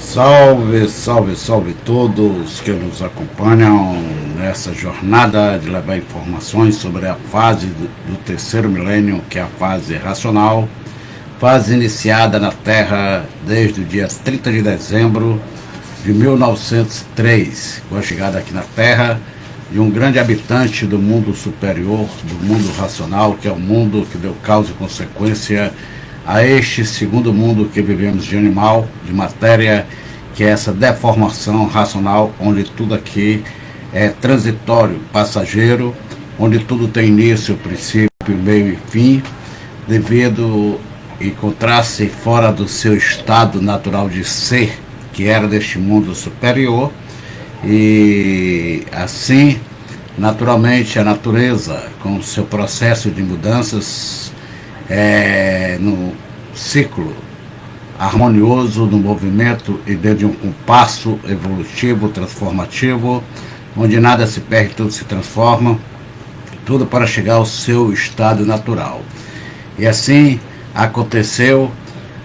Salve, salve, salve todos que nos acompanham nessa jornada de levar informações sobre a fase do terceiro milênio, que é a fase racional, fase iniciada na Terra desde o dia 30 de dezembro de 1903, com a chegada aqui na Terra de um grande habitante do mundo superior, do mundo racional, que é o mundo que deu causa e consequência a este segundo mundo que vivemos de animal, de matéria, que é essa deformação racional, onde tudo aqui é transitório, passageiro, onde tudo tem início, princípio, meio e fim, devido encontrar-se fora do seu estado natural de ser, que era deste mundo superior, e assim, naturalmente, a natureza, com o seu processo de mudanças, no ciclo harmonioso, no movimento e dentro de um compasso evolutivo, transformativo, onde nada se perde, tudo se transforma, tudo para chegar ao seu estado natural. E assim aconteceu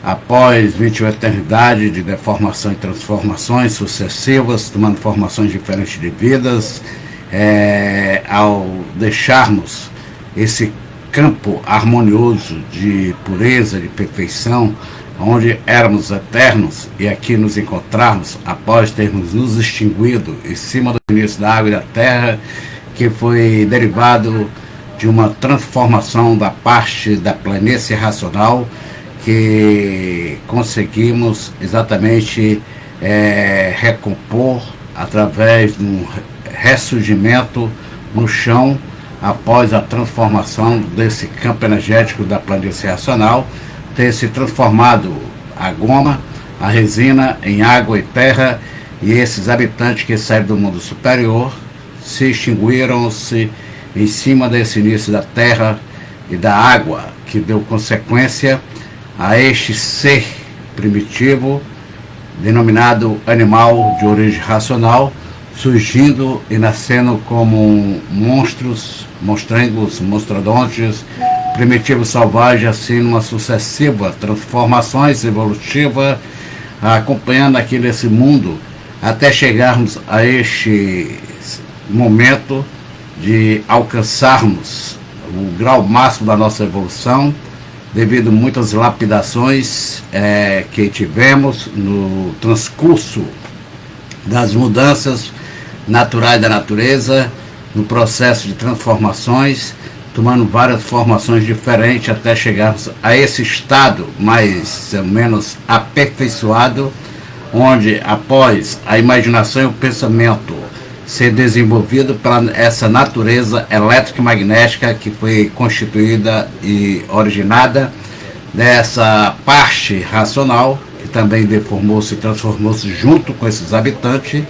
após 21 eternidades de deformação e transformações sucessivas, tomando formações diferentes de vidas, ao deixarmos esse campo harmonioso de pureza, de perfeição, onde éramos eternos, e aqui nos encontrarmos após termos nos extinguido em cima do início da água e da terra, que foi derivado de uma transformação da parte da planície racional, que conseguimos exatamente recompor através de um ressurgimento no chão, após a transformação desse campo energético da planície racional, ter se transformado a goma, a resina em água e terra, e esses habitantes que saíram do mundo superior se extinguiram-se em cima desse início da terra e da água, que deu consequência a este ser primitivo, denominado animal de origem racional, surgindo e nascendo como monstros, monstrengos, monstrodontes, primitivo selvagem, assim numa sucessiva transformações evolutiva, acompanhando aqui nesse mundo, até chegarmos a este momento de alcançarmos o grau máximo da nossa evolução, devido a muitas lapidações que tivemos no transcurso das mudanças naturais da natureza, no processo de transformações, tomando várias formações diferentes até chegarmos a esse estado mais ou menos aperfeiçoado, onde após a imaginação e o pensamento ser desenvolvido pela essa natureza elétrica e magnética que foi constituída e originada dessa parte racional, que também deformou-se e transformou-se junto com esses habitantes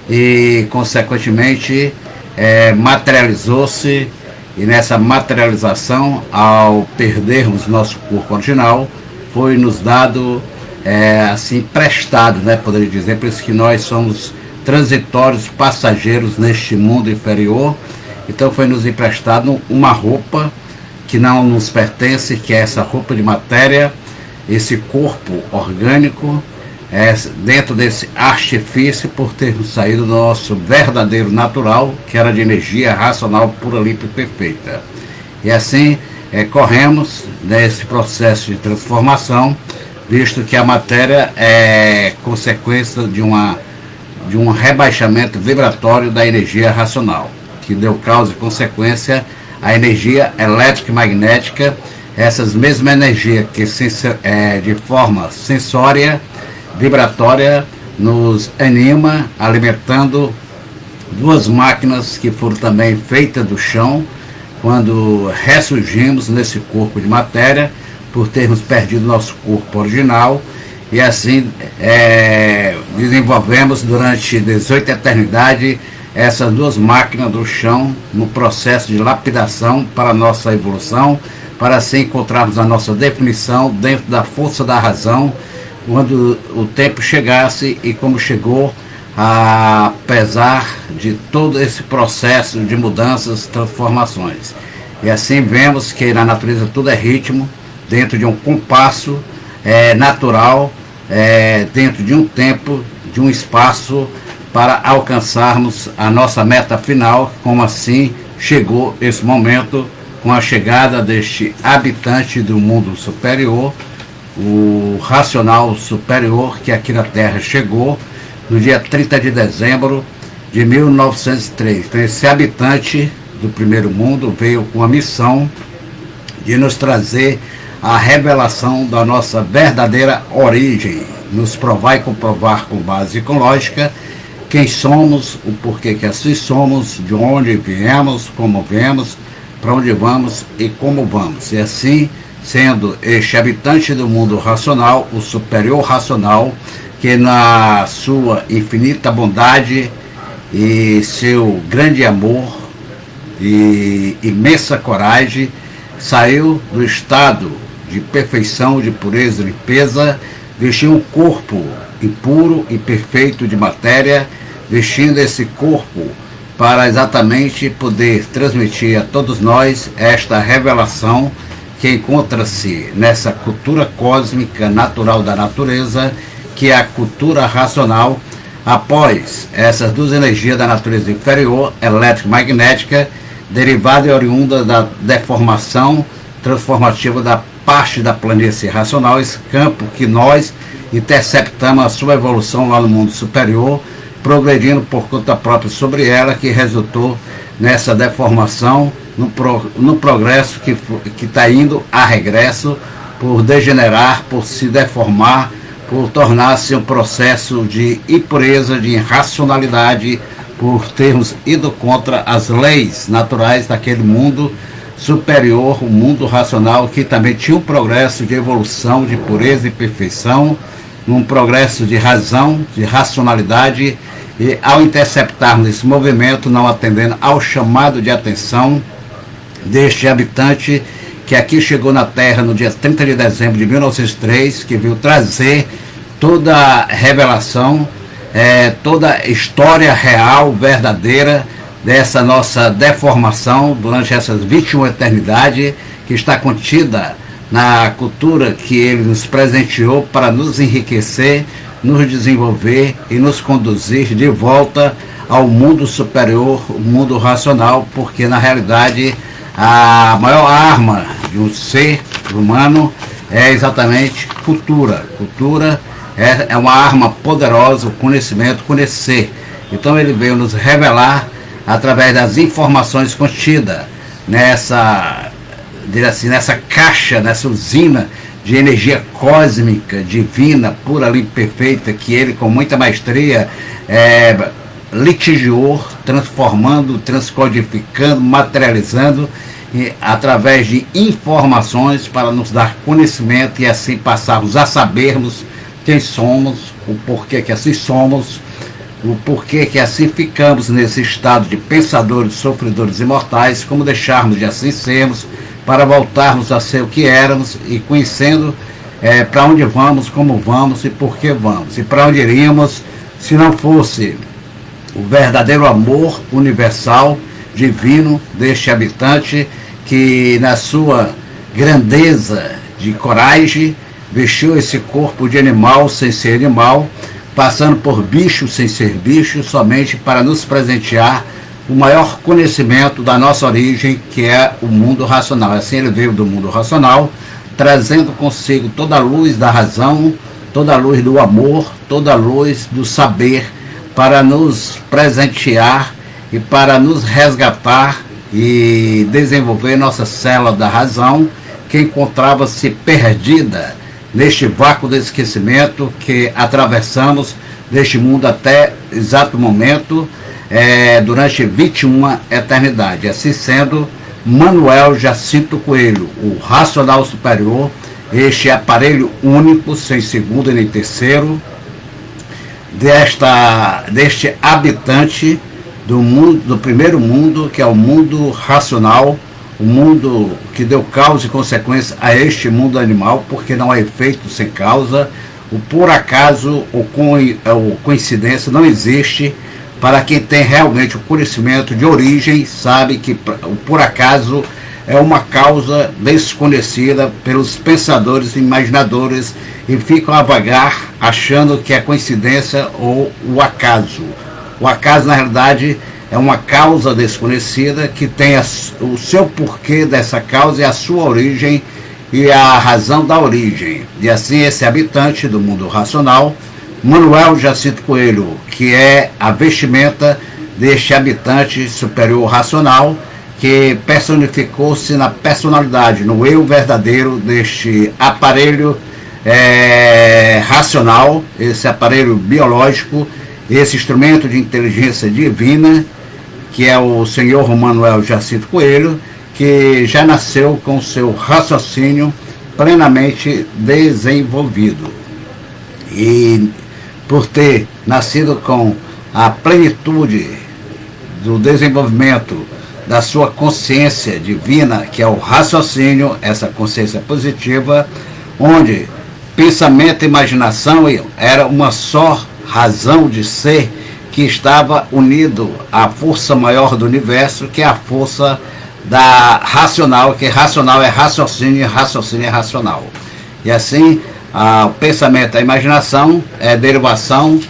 e consequentemente materializou-se. E nessa materialização, ao perdermos nosso corpo original, foi nos dado, assim, emprestado, né, poderia dizer, por isso que nós somos transitórios, passageiros neste mundo inferior. Então foi nos emprestado uma roupa que não nos pertence, que é essa roupa de matéria, esse corpo orgânico, dentro desse artifício, por termos saído do nosso verdadeiro natural, que era de energia racional pura, limpa e perfeita. E assim corremos nesse processo de transformação, visto que a matéria é consequência de um rebaixamento vibratório da energia racional, que deu causa e consequência à energia elétrica e magnética, essas mesmas energias que de forma sensória, vibratória, nos anima, alimentando duas máquinas que foram também feitas do chão, quando ressurgimos nesse corpo de matéria, por termos perdido nosso corpo original, e assim desenvolvemos durante 18 eternidades essas duas máquinas do chão no processo de lapidação para a nossa evolução, para assim encontrarmos a nossa definição dentro da força da razão, quando o tempo chegasse e como chegou, apesar de todo esse processo de mudanças, transformações. E assim vemos que na natureza tudo é ritmo, dentro de um compasso natural, dentro de um tempo, de um espaço, para alcançarmos a nossa meta final, como assim chegou esse momento, com a chegada deste habitante do mundo superior, o racional superior, que aqui na Terra chegou no dia 30 de dezembro de 1903. Então, esse habitante do primeiro mundo veio com a missão de nos trazer a revelação da nossa verdadeira origem, nos provar e comprovar com base e com lógica quem somos, o porquê que assim somos, de onde viemos, como viemos, para onde vamos e como vamos. E assim, sendo este habitante do mundo racional, o superior racional, que na sua infinita bondade e seu grande amor e imensa coragem, saiu do estado de perfeição, de pureza e limpeza, vestiu um corpo impuro e perfeito de matéria, vestindo esse corpo para exatamente poder transmitir a todos nós esta revelação que encontra-se nessa cultura cósmica natural da natureza, que é a cultura racional, após essas duas energias da natureza inferior, elétrica e magnética, derivada e oriunda da deformação transformativa da parte da planície racional, esse campo que nós interceptamos a sua evolução lá no mundo superior, progredindo por conta própria sobre ela, que resultou nessa deformação, no progresso que está indo a regresso, por degenerar, por se deformar, por tornar-se um processo de impureza, de irracionalidade, por termos ido contra as leis naturais daquele mundo superior, o mundo racional, que também tinha um progresso de evolução, de pureza e perfeição, um progresso de razão, de racionalidade, e ao interceptarmos esse movimento, não atendendo ao chamado de atenção deste habitante que aqui chegou na Terra no dia 30 de dezembro de 1903, que veio trazer toda a revelação, toda a história real, verdadeira, dessa nossa deformação durante essas 21 eternidades, que está contida na cultura que ele nos presenteou para nos enriquecer, nos desenvolver e nos conduzir de volta ao mundo superior, o mundo racional, porque na realidade a maior arma de um ser humano é exatamente cultura. Cultura é uma arma poderosa, o conhecimento, conhecer. Então ele veio nos revelar através das informações contidas nessa caixa, nessa usina de energia cósmica, divina, pura, limpa, perfeita, que ele com muita maestria litigiou, transformando, transcodificando, materializando através de informações para nos dar conhecimento e assim passarmos a sabermos quem somos, o porquê que assim somos, o porquê que assim ficamos nesse estado de pensadores, sofredores imortais, como deixarmos de assim sermos, para voltarmos a ser o que éramos e conhecendo para onde vamos, como vamos e por que vamos, e para onde iríamos se não fosse o verdadeiro amor universal, divino, deste habitante que na sua grandeza de coragem vestiu esse corpo de animal sem ser animal, passando por bicho sem ser bicho, somente para nos presentear o maior conhecimento da nossa origem, que é o mundo racional. Assim ele veio do mundo racional, trazendo consigo toda a luz da razão, toda a luz do amor, toda a luz do saber, para nos presentear e para nos resgatar e desenvolver nossa célula da razão, que encontrava-se perdida neste vácuo de esquecimento que atravessamos deste mundo até exato momento, durante 21 eternidade. Assim sendo, Manuel Jacinto Coelho, o racional superior, este aparelho único, sem segundo nem terceiro, deste habitante do mundo, do primeiro mundo, que é o mundo racional, o mundo que deu causa e consequência a este mundo animal, porque não há efeito sem causa, o por acaso ou coincidência não existe. Para quem tem realmente o conhecimento de origem, sabe que o por acaso é uma causa desconhecida pelos pensadores e imaginadores e ficam a vagar achando que é coincidência ou o acaso. O acaso, na realidade, é uma causa desconhecida que tem o seu porquê dessa causa e a sua origem e a razão da origem. E assim esse habitante do mundo racional, Manuel Jacinto Coelho, que é a vestimenta deste habitante superior racional, que personificou-se na personalidade, no eu verdadeiro deste aparelho racional, esse aparelho biológico, esse instrumento de inteligência divina, que é o senhor Manuel Jacinto Coelho, que já nasceu com seu raciocínio plenamente desenvolvido. E por ter nascido com a plenitude do desenvolvimento da sua consciência divina, que é o raciocínio, essa consciência positiva, onde pensamento e imaginação era uma só razão de ser, que estava unido à força maior do universo, que é a força da racional, que racional é raciocínio e raciocínio é racional. E assim, o pensamento, a imaginação é derivação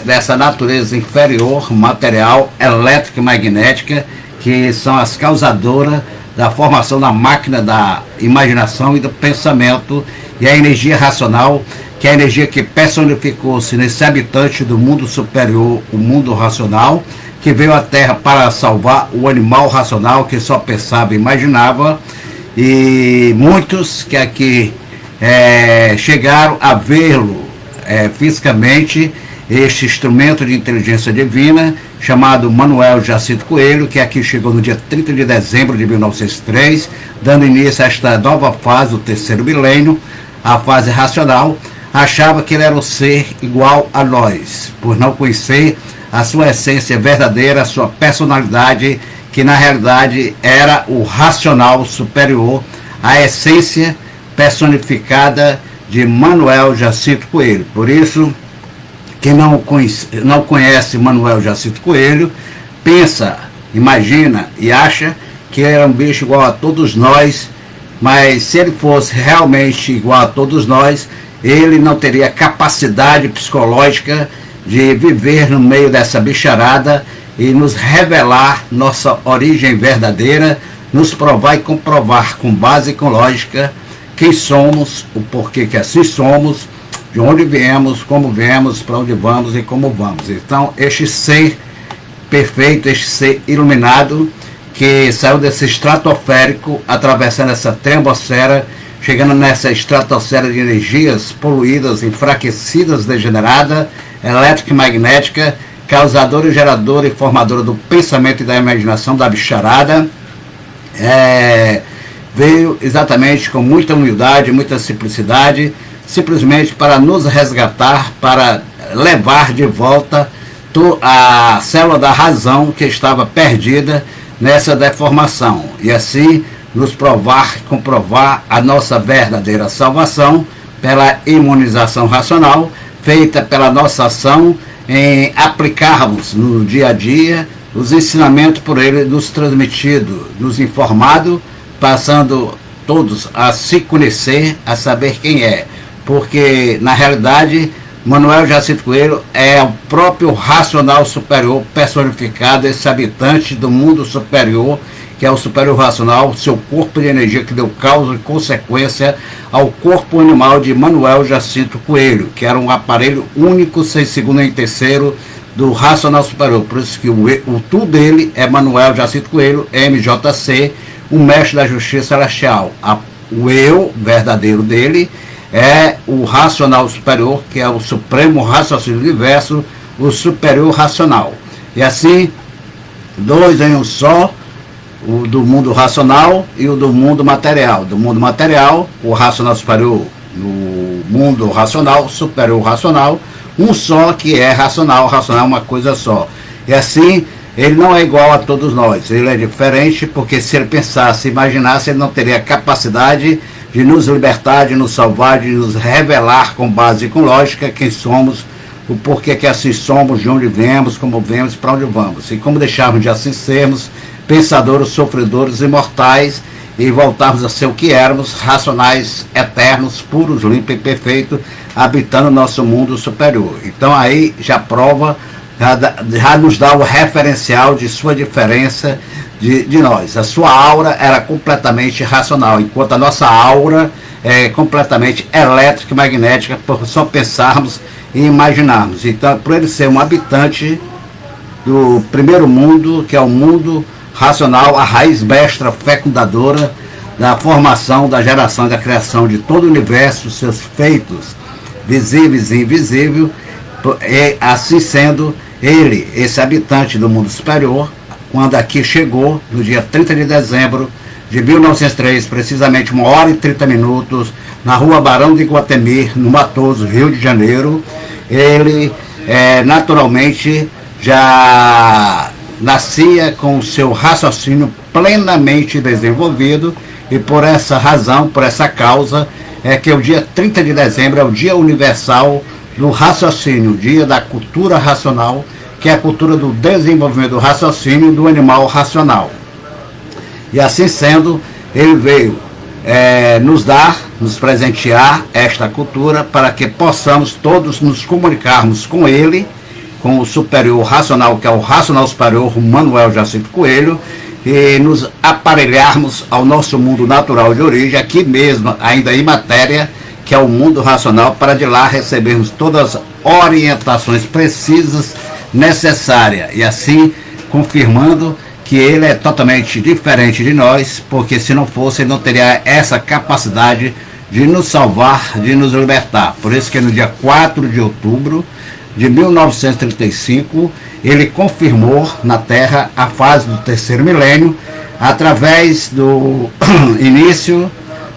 dessa natureza inferior, material, elétrica e magnética, que são as causadoras da formação da máquina da imaginação e do pensamento, e a energia racional, que é a energia que personificou-se nesse habitante do mundo superior, o mundo racional, que veio à Terra para salvar o animal racional que só pensava e imaginava, e muitos que aqui chegaram a vê-lo fisicamente, este instrumento de inteligência divina, chamado Manuel Jacinto Coelho, que aqui chegou no dia 30 de dezembro de 1903, dando início a esta nova fase, o terceiro milênio, a fase racional. Achava que ele era um ser igual a nós, por não conhecer a sua essência verdadeira, a sua personalidade, que na realidade era o racional superior, a essência personificada de Manuel Jacinto Coelho. Por isso, quem não conhece Manuel Jacinto Coelho, pensa, imagina e acha que ele era um bicho igual a todos nós, mas se ele fosse realmente igual a todos nós, ele não teria capacidade psicológica de viver no meio dessa bicharada e nos revelar nossa origem verdadeira, nos provar e comprovar com base e com lógica quem somos, o porquê que assim somos, de onde viemos, para onde vamos e como vamos. Então, este ser perfeito, este ser iluminado, que saiu desse estratosférico, atravessando essa trombosfera, chegando nessa estratosfera de energias poluídas, enfraquecidas, degeneradas, elétrica e magnética, causadora, geradora e formadora do pensamento e da imaginação da bicharada, veio exatamente com muita humildade, muita simplicidade, simplesmente para nos resgatar, para levar de volta a célula da razão que estava perdida nessa deformação, e assim nos provar e comprovar a nossa verdadeira salvação pela imunização racional, feita pela nossa ação em aplicarmos no dia a dia os ensinamentos por ele nos transmitidos, nos informados, passando todos a se conhecer, a saber quem é, porque na realidade Manuel Jacinto Coelho é o próprio racional superior personificado, esse habitante do mundo superior, que é o superior racional, seu corpo de energia que deu causa e consequência ao corpo animal de Manuel Jacinto Coelho, que era um aparelho único, sem segundo nem terceiro, do racional superior. Por isso que o tu dele é Manuel Jacinto Coelho, MJC, o mestre da justiça celestial. O eu verdadeiro dele é o racional superior, que é o supremo raciocínio do universo, o superior racional. E assim, dois em um só, o do mundo racional e o do mundo material. Do mundo material, o racional superior, no mundo racional, superior racional, um só que é racional, racional é uma coisa só. E assim, ele não é igual a todos nós, ele é diferente, porque se ele pensasse, imaginasse, ele não teria capacidade de nos libertar, de nos salvar, de nos revelar com base e com lógica quem somos, o porquê que assim somos, de onde viemos, como vemos e para onde vamos. E como deixarmos de assim sermos pensadores, sofredores, imortais e voltarmos a ser o que éramos, racionais, eternos, puros, limpos e perfeitos, habitando o nosso mundo superior. Então aí já prova, já nos dá o referencial de sua diferença de nós. A sua aura era completamente racional, enquanto a nossa aura é completamente elétrica e magnética, por só pensarmos e imaginarmos. Então, por ele ser um habitante do primeiro mundo, que é o mundo racional, a raiz mestra fecundadora da formação, da geração e da criação de todo o universo, seus feitos visíveis e invisíveis, e assim sendo ele, esse habitante do mundo superior, quando aqui chegou, no dia 30 de dezembro de 1903, precisamente 1h30, na rua Barão de Iguatemi, no Matoso, Rio de Janeiro, ele naturalmente já nascia com o seu raciocínio plenamente desenvolvido, e por essa razão, por essa causa, é que o dia 30 de dezembro é o Dia Universal do Raciocínio, o Dia da Cultura Racional, que é a cultura do desenvolvimento do raciocínio do animal racional. E assim sendo, ele veio nos presentear esta cultura para que possamos todos nos comunicarmos com ele, com o superior racional, que é o racional superior Manuel Jacinto Coelho, e nos aparelharmos ao nosso mundo natural de origem, aqui mesmo, ainda em matéria, que é o mundo racional, para de lá recebermos todas as orientações precisas, necessárias, e assim confirmando que ele é totalmente diferente de nós, porque se não fosse, ele não teria essa capacidade de nos salvar, de nos libertar. Por isso que no dia 4 de outubro de 1935, ele confirmou na Terra a fase do terceiro milênio, através do início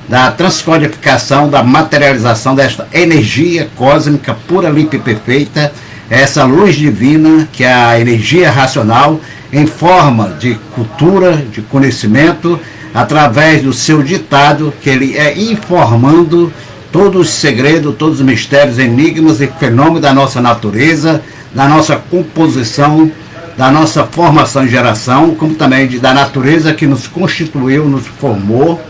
da transcodificação, da materialização desta energia cósmica pura, limpa e perfeita, essa luz divina, que é a energia racional, em forma de cultura, de conhecimento, através do seu ditado, que ele é informando todos os segredos, todos os mistérios, enigmas e fenômenos da nossa natureza, da nossa composição, da nossa formação e geração, como também da natureza que nos constituiu, nos formou.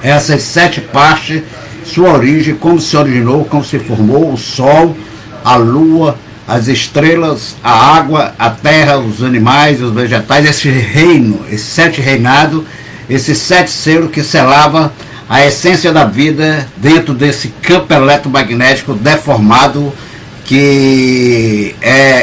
Essas 7 partes, sua origem, como se originou, como se formou, o Sol, a Lua, as estrelas, a água, a terra, os animais, os vegetais, esse reino, esse 7 reinado, esses 7 selos que selava a essência da vida dentro desse campo eletromagnético deformado, que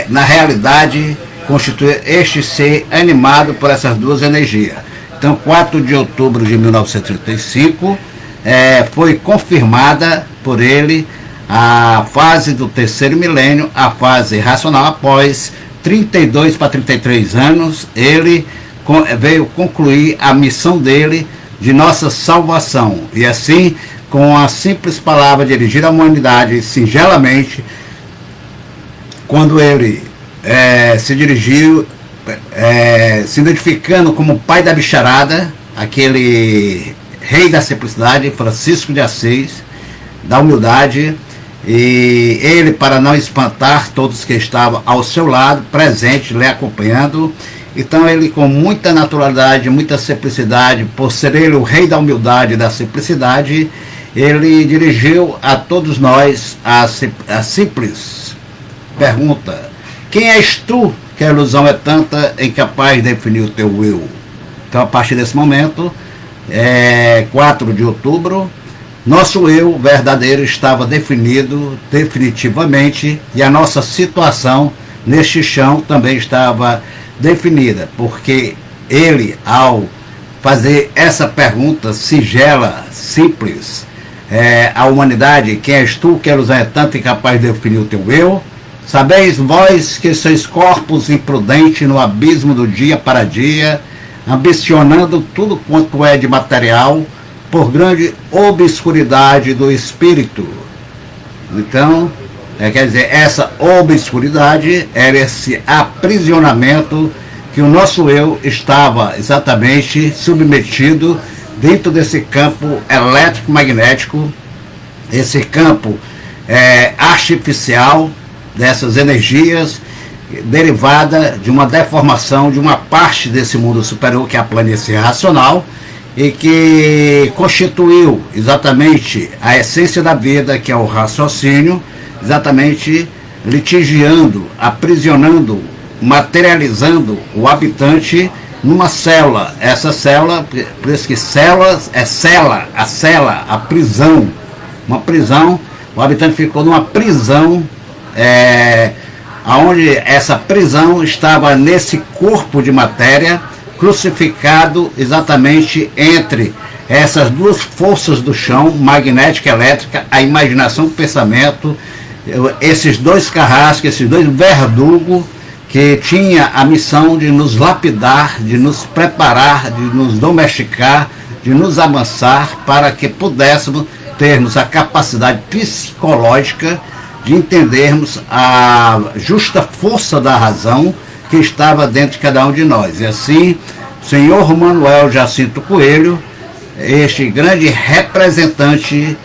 na realidade constitui este ser animado por essas duas energias. Então, 4 de outubro de 1935, foi confirmada por ele a fase do terceiro milênio, a fase racional. Após 32 para 33 anos, ele veio concluir a missão dele de nossa salvação. E assim, com a simples palavra dirigida à humanidade, singelamente, quando ele se dirigiu, se identificando como pai da bicharada, aquele rei da simplicidade, Francisco de Assis, da humildade, e ele, para não espantar todos que estavam ao seu lado, presente, lhe acompanhando, então ele, com muita naturalidade, muita simplicidade, por ser ele o rei da humildade e da simplicidade, ele dirigiu a todos nós a simples pergunta: quem és tu, que a ilusão é tanta, incapaz de definir o teu eu? Então, a partir desse momento, 4 de outubro, nosso eu verdadeiro estava definido definitivamente, e a nossa situação neste chão também estava definida, porque ele, ao fazer essa pergunta singela, simples, à humanidade: quem és tu, que a ilusão é tanta, incapaz de definir o teu eu? Sabeis vós que sois corpos imprudentes no abismo do dia para dia, ambicionando tudo quanto é de material, por grande obscuridade do espírito. Então, quer dizer, essa obscuridade era esse aprisionamento que o nosso eu estava exatamente submetido dentro desse campo elétrico-magnético, esse campo artificial, dessas energias derivada de uma deformação de uma parte desse mundo superior, que é a planície racional, e que constituiu exatamente a essência da vida, que é o raciocínio, exatamente litigiando, aprisionando, materializando o habitante numa célula. Essa célula, por isso que célula é cela, a prisão. Uma prisão, o habitante ficou numa prisão, onde essa prisão estava nesse corpo de matéria, crucificado exatamente entre essas duas forças do chão, magnética e elétrica, a imaginação e o pensamento, esses dois carrascos, esses dois verdugos, que tinha a missão de nos lapidar, de nos preparar, de nos domesticar, de nos amansar, para que pudéssemos termos a capacidade psicológica de entendermos a justa força da razão que estava dentro de cada um de nós. E assim, o senhor Manuel Jacinto Coelho, este grande representante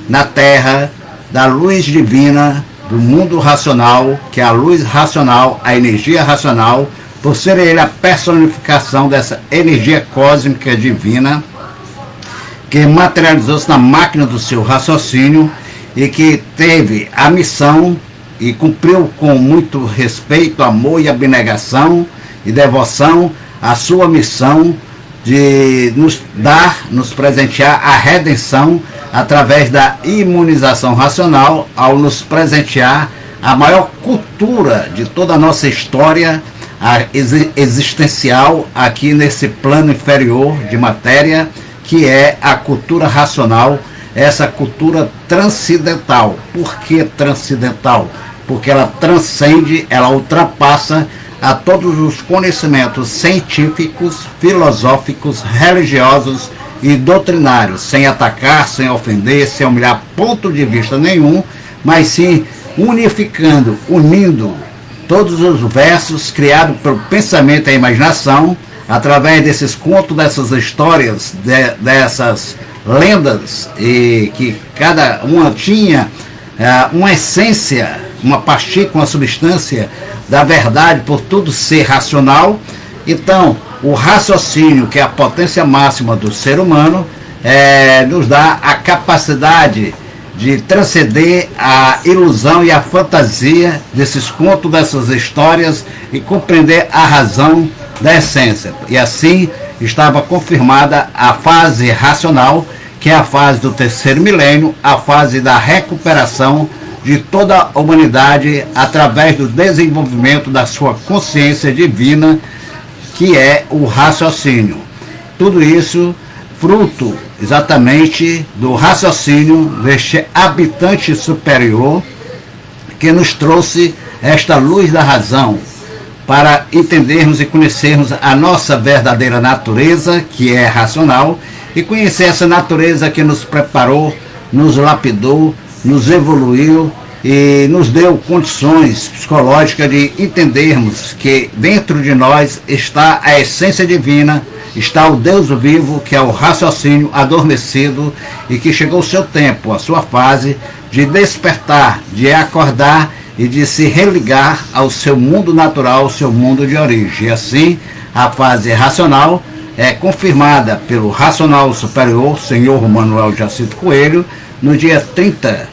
na Terra da luz divina, do mundo racional, que é a luz racional, a energia racional, por ser ele a personificação dessa energia cósmica divina, que materializou-se na máquina do seu raciocínio e que teve a missão e cumpriu com muito respeito, amor e abnegação e devoção a sua missão de nos presentear a redenção através da imunização racional, ao nos presentear a maior cultura de toda a nossa história existencial aqui nesse plano inferior de matéria, que é a cultura racional, essa cultura transcendental. Por que transcendental? Porque ela transcende, ela ultrapassa a todos os conhecimentos científicos, filosóficos, religiosos e doutrinários, sem atacar, sem ofender, sem humilhar ponto de vista nenhum, mas sim unificando, unindo todos os versos criados pelo pensamento e a imaginação, através desses contos, dessas histórias, dessas lendas, e que cada uma tinha uma essência, uma partícula, uma substância da verdade, por tudo ser racional. Então, o raciocínio, que é a potência máxima do ser humano, nos dá a capacidade de transcender a ilusão e a fantasia desses contos, dessas histórias, e compreender a razão da essência. E assim estava confirmada a fase racional, que é a fase do terceiro milênio, a fase da recuperação de toda a humanidade através do desenvolvimento da sua consciência divina, que é o raciocínio. Tudo isso fruto exatamente do raciocínio deste habitante superior, que nos trouxe esta luz da razão para entendermos e conhecermos a nossa verdadeira natureza, que é racional, e conhecer essa natureza que nos preparou, nos lapidou, nos evoluiu e nos deu condições psicológicas de entendermos que dentro de nós está a essência divina, está o Deus vivo, que é o raciocínio adormecido, e que chegou o seu tempo, a sua fase de despertar, de acordar e de se religar ao seu mundo natural, ao seu mundo de origem. E assim, a fase racional é confirmada pelo racional superior, senhor Manuel Jacinto Coelho, no dia 30,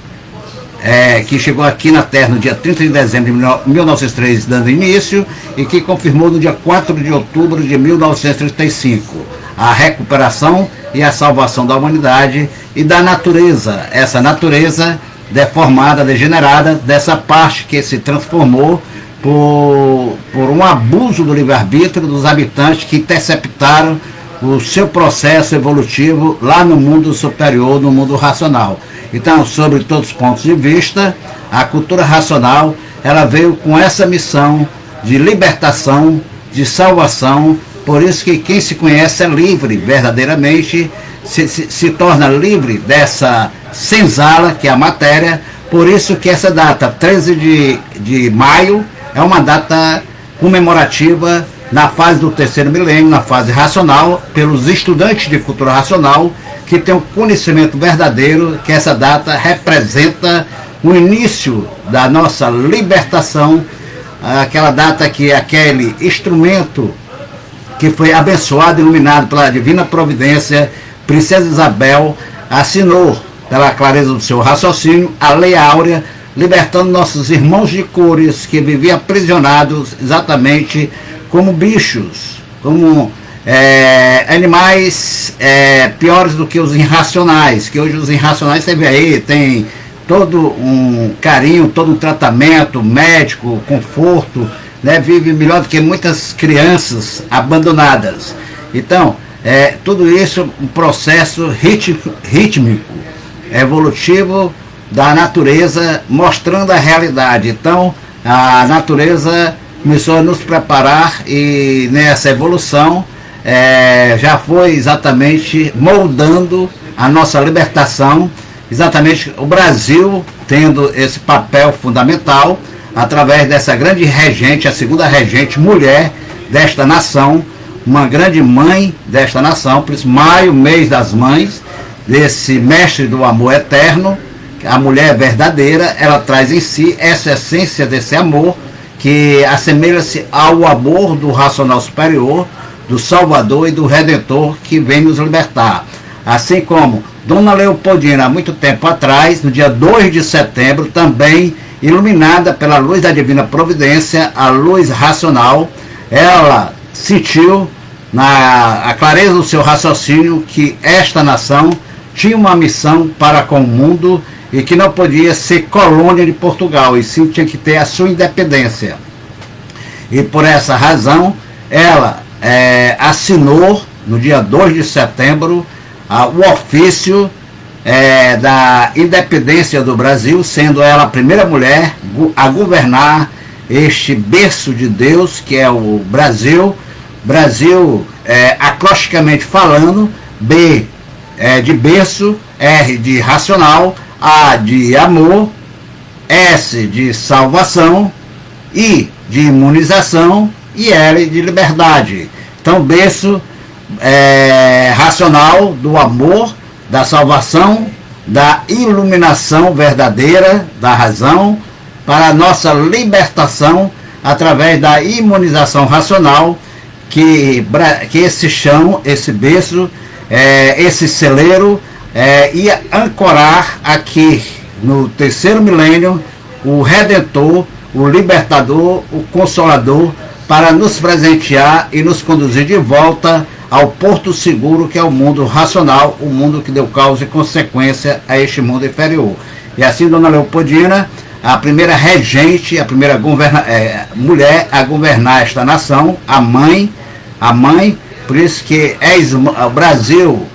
que chegou aqui na Terra no dia 30 de dezembro de 1903, dando início, e que confirmou no dia 4 de outubro de 1935 a recuperação e a salvação da humanidade e da natureza, essa natureza deformada, degenerada, dessa parte que se transformou por um abuso do livre-arbítrio dos habitantes que interceptaram o seu processo evolutivo lá no mundo superior, no mundo racional. Então, sobre todos os pontos de vista, a cultura racional, ela veio com essa missão de libertação, de salvação. Por isso que quem se conhece é livre, verdadeiramente, se torna livre dessa senzala, que é a matéria. Por isso que essa data, 13 de maio, é uma data comemorativa na fase do terceiro milênio, na fase racional, pelos estudantes de cultura racional, que tem um conhecimento verdadeiro, que essa data representa o início da nossa libertação, aquela data que aquele instrumento que foi abençoado e iluminado pela divina providência, Princesa Isabel assinou, pela clareza do seu raciocínio, a Lei Áurea, libertando nossos irmãos de cores que viviam aprisionados exatamente como bichos, como animais piores do que os irracionais, que hoje os irracionais, você vê aí, tem todo um carinho, todo um tratamento médico, conforto, né, vive melhor do que muitas crianças abandonadas. Então, tudo isso um processo rítmico, evolutivo da natureza, mostrando a realidade. Então, a natureza começou a nos preparar e nessa evolução já foi exatamente moldando a nossa libertação, exatamente o Brasil tendo esse papel fundamental através dessa grande regente, a segunda regente mulher desta nação, uma grande mãe desta nação. Por isso, maio, mês das mães, desse mestre do amor eterno, a mulher verdadeira, ela traz em si essa essência desse amor, que assemelha-se ao amor do racional superior, do Salvador e do Redentor, que vem nos libertar. Assim como Dona Leopoldina, há muito tempo atrás, no dia 2 de setembro, também iluminada pela luz da divina providência, a luz racional, ela sentiu na clareza do seu raciocínio que esta nação tinha uma missão para com o mundo e que não podia ser colônia de Portugal, e sim tinha que ter a sua independência. E por essa razão, ela assinou, no dia 2 de setembro, o ofício da independência do Brasil, sendo ela a primeira mulher a governar este berço de Deus, que é o Brasil. Brasil, acrosticamente falando, B de berço, R de racional, A de amor, S de salvação, I de imunização e L de liberdade. Então, berço racional do amor, da salvação, da iluminação verdadeira da razão, para a nossa libertação através da imunização racional, que esse chão, esse berço, esse celeiro ia ancorar aqui no terceiro milênio o Redentor, o Libertador, o Consolador, para nos presentear e nos conduzir de volta ao porto seguro, que é o mundo racional, o mundo que deu causa e consequência a este mundo inferior. E assim, Dona Leopoldina, a primeira regente, a primeira mulher a governar esta nação, a mãe, por isso que o Brasil,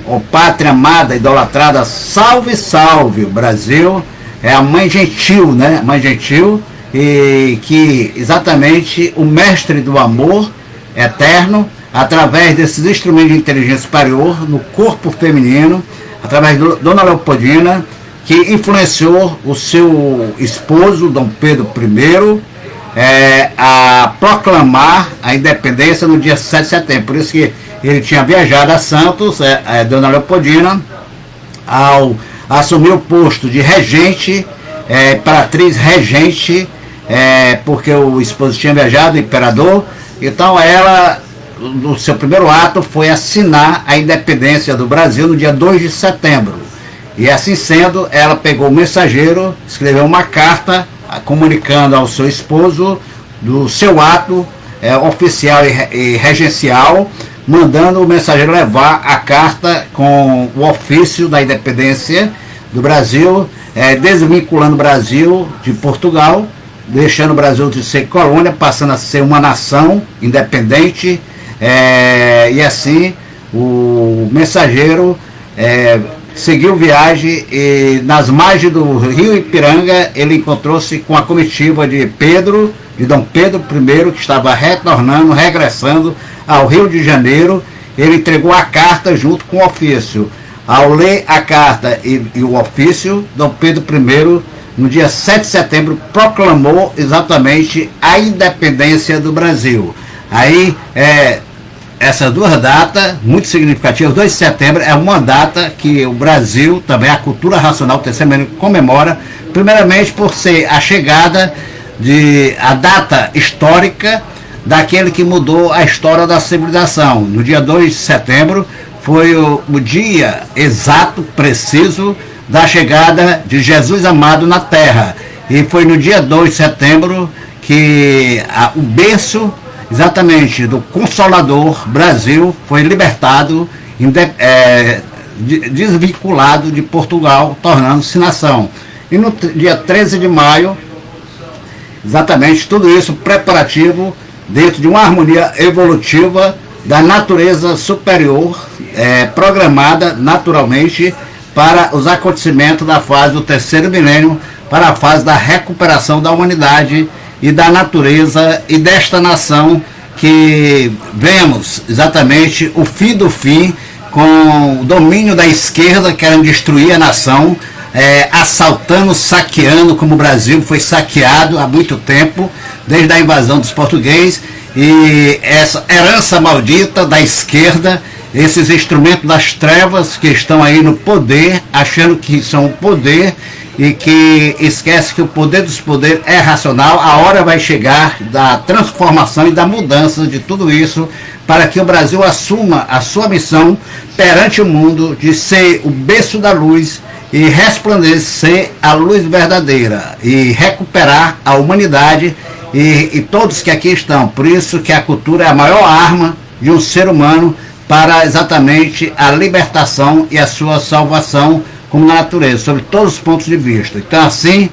ó pátria amada, idolatrada, salve, salve, o Brasil é a mãe gentil, né? Mãe gentil, e que exatamente o mestre do amor eterno, através desses instrumentos de inteligência superior no corpo feminino, através de Dona Leopoldina, que influenciou o seu esposo, Dom Pedro I, a proclamar a independência no dia 7 de setembro. Por isso que ele tinha viajado a Santos, Dona Leopoldina, ao assumir o posto de regente, imperatriz regente, porque o esposo tinha viajado, o imperador. Então ela, no seu primeiro ato, foi assinar a independência do Brasil no dia 2 de setembro. E assim sendo, ela pegou o mensageiro, escreveu uma carta comunicando ao seu esposo do seu ato oficial e regencial, mandando o mensageiro levar a carta com o ofício da independência do Brasil, desvinculando o Brasil de Portugal, deixando o Brasil de ser colônia, passando a ser uma nação independente, e assim o mensageiro seguiu viagem e nas margens do rio Ipiranga ele encontrou-se com a comitiva de Dom Pedro I, que estava regressando ao Rio de Janeiro. Ele entregou a carta junto com o ofício. Ao ler a carta e o ofício, Dom Pedro I, no dia 7 de setembro, proclamou exatamente a independência do Brasil. Aí, essas duas datas, muito significativas, 2 de setembro é uma data que o Brasil, também a cultura racional terceira comemora, primeiramente por ser a chegada a data histórica daquele que mudou a história da civilização. No dia 2 de setembro foi o dia exato, preciso, da chegada de Jesus amado na Terra. E foi no dia 2 de setembro que o berço exatamente do Consolador Brasil foi libertado, desvinculado de Portugal, tornando-se nação. E no dia 13 de maio, exatamente tudo isso preparativo dentro de uma harmonia evolutiva da natureza superior, programada naturalmente para os acontecimentos da fase do terceiro milênio, para a fase da recuperação da humanidade e da natureza e desta nação, que vemos exatamente o fim do fim, com o domínio da esquerda querendo destruir a nação, assaltando, saqueando, como o Brasil foi saqueado há muito tempo, desde a invasão dos portugueses, e essa herança maldita da esquerda, esses instrumentos das trevas que estão aí no poder, achando que são o poder, e que esquece que o poder dos poderes é racional. A hora vai chegar da transformação e da mudança de tudo isso, para que o Brasil assuma a sua missão perante o mundo de ser o berço da luz e resplandecer a luz verdadeira e recuperar a humanidade e todos que aqui estão. Por isso que a cultura é a maior arma de um ser humano para exatamente a libertação e a sua salvação como na natureza, sobre todos os pontos de vista. Então, assim,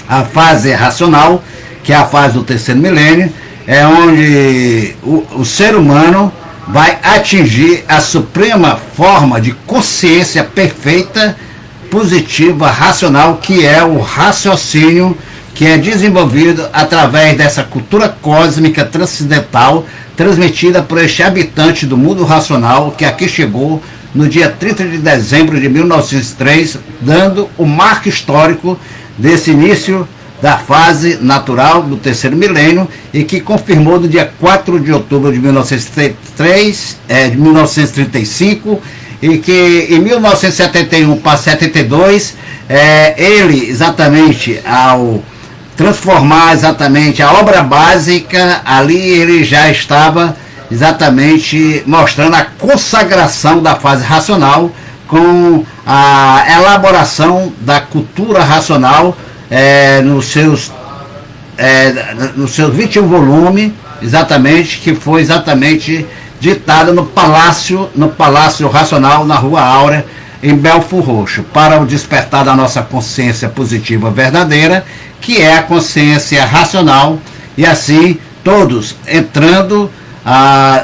a fase racional, que é a fase do terceiro milênio, é onde o ser humano vai atingir a suprema forma de consciência perfeita, positiva, racional, que é o raciocínio, que é desenvolvido através dessa cultura cósmica transcendental, transmitida por este habitante do mundo racional, que aqui chegou no dia 30 de dezembro de 1903, dando o marco histórico desse início da fase natural do terceiro milênio, e que confirmou no dia 4 de outubro de 1935, e que em 1971 para 72, ele exatamente ao transformar exatamente a obra básica, ali ele já estava exatamente mostrando a consagração da fase racional, com a elaboração da cultura racional nos seus 21 volumes, exatamente, que foi exatamente ditada no Palácio Racional, na Rua Áurea, em Belfor Roxo, para o despertar da nossa consciência positiva verdadeira, que é a consciência racional, e assim todos entrando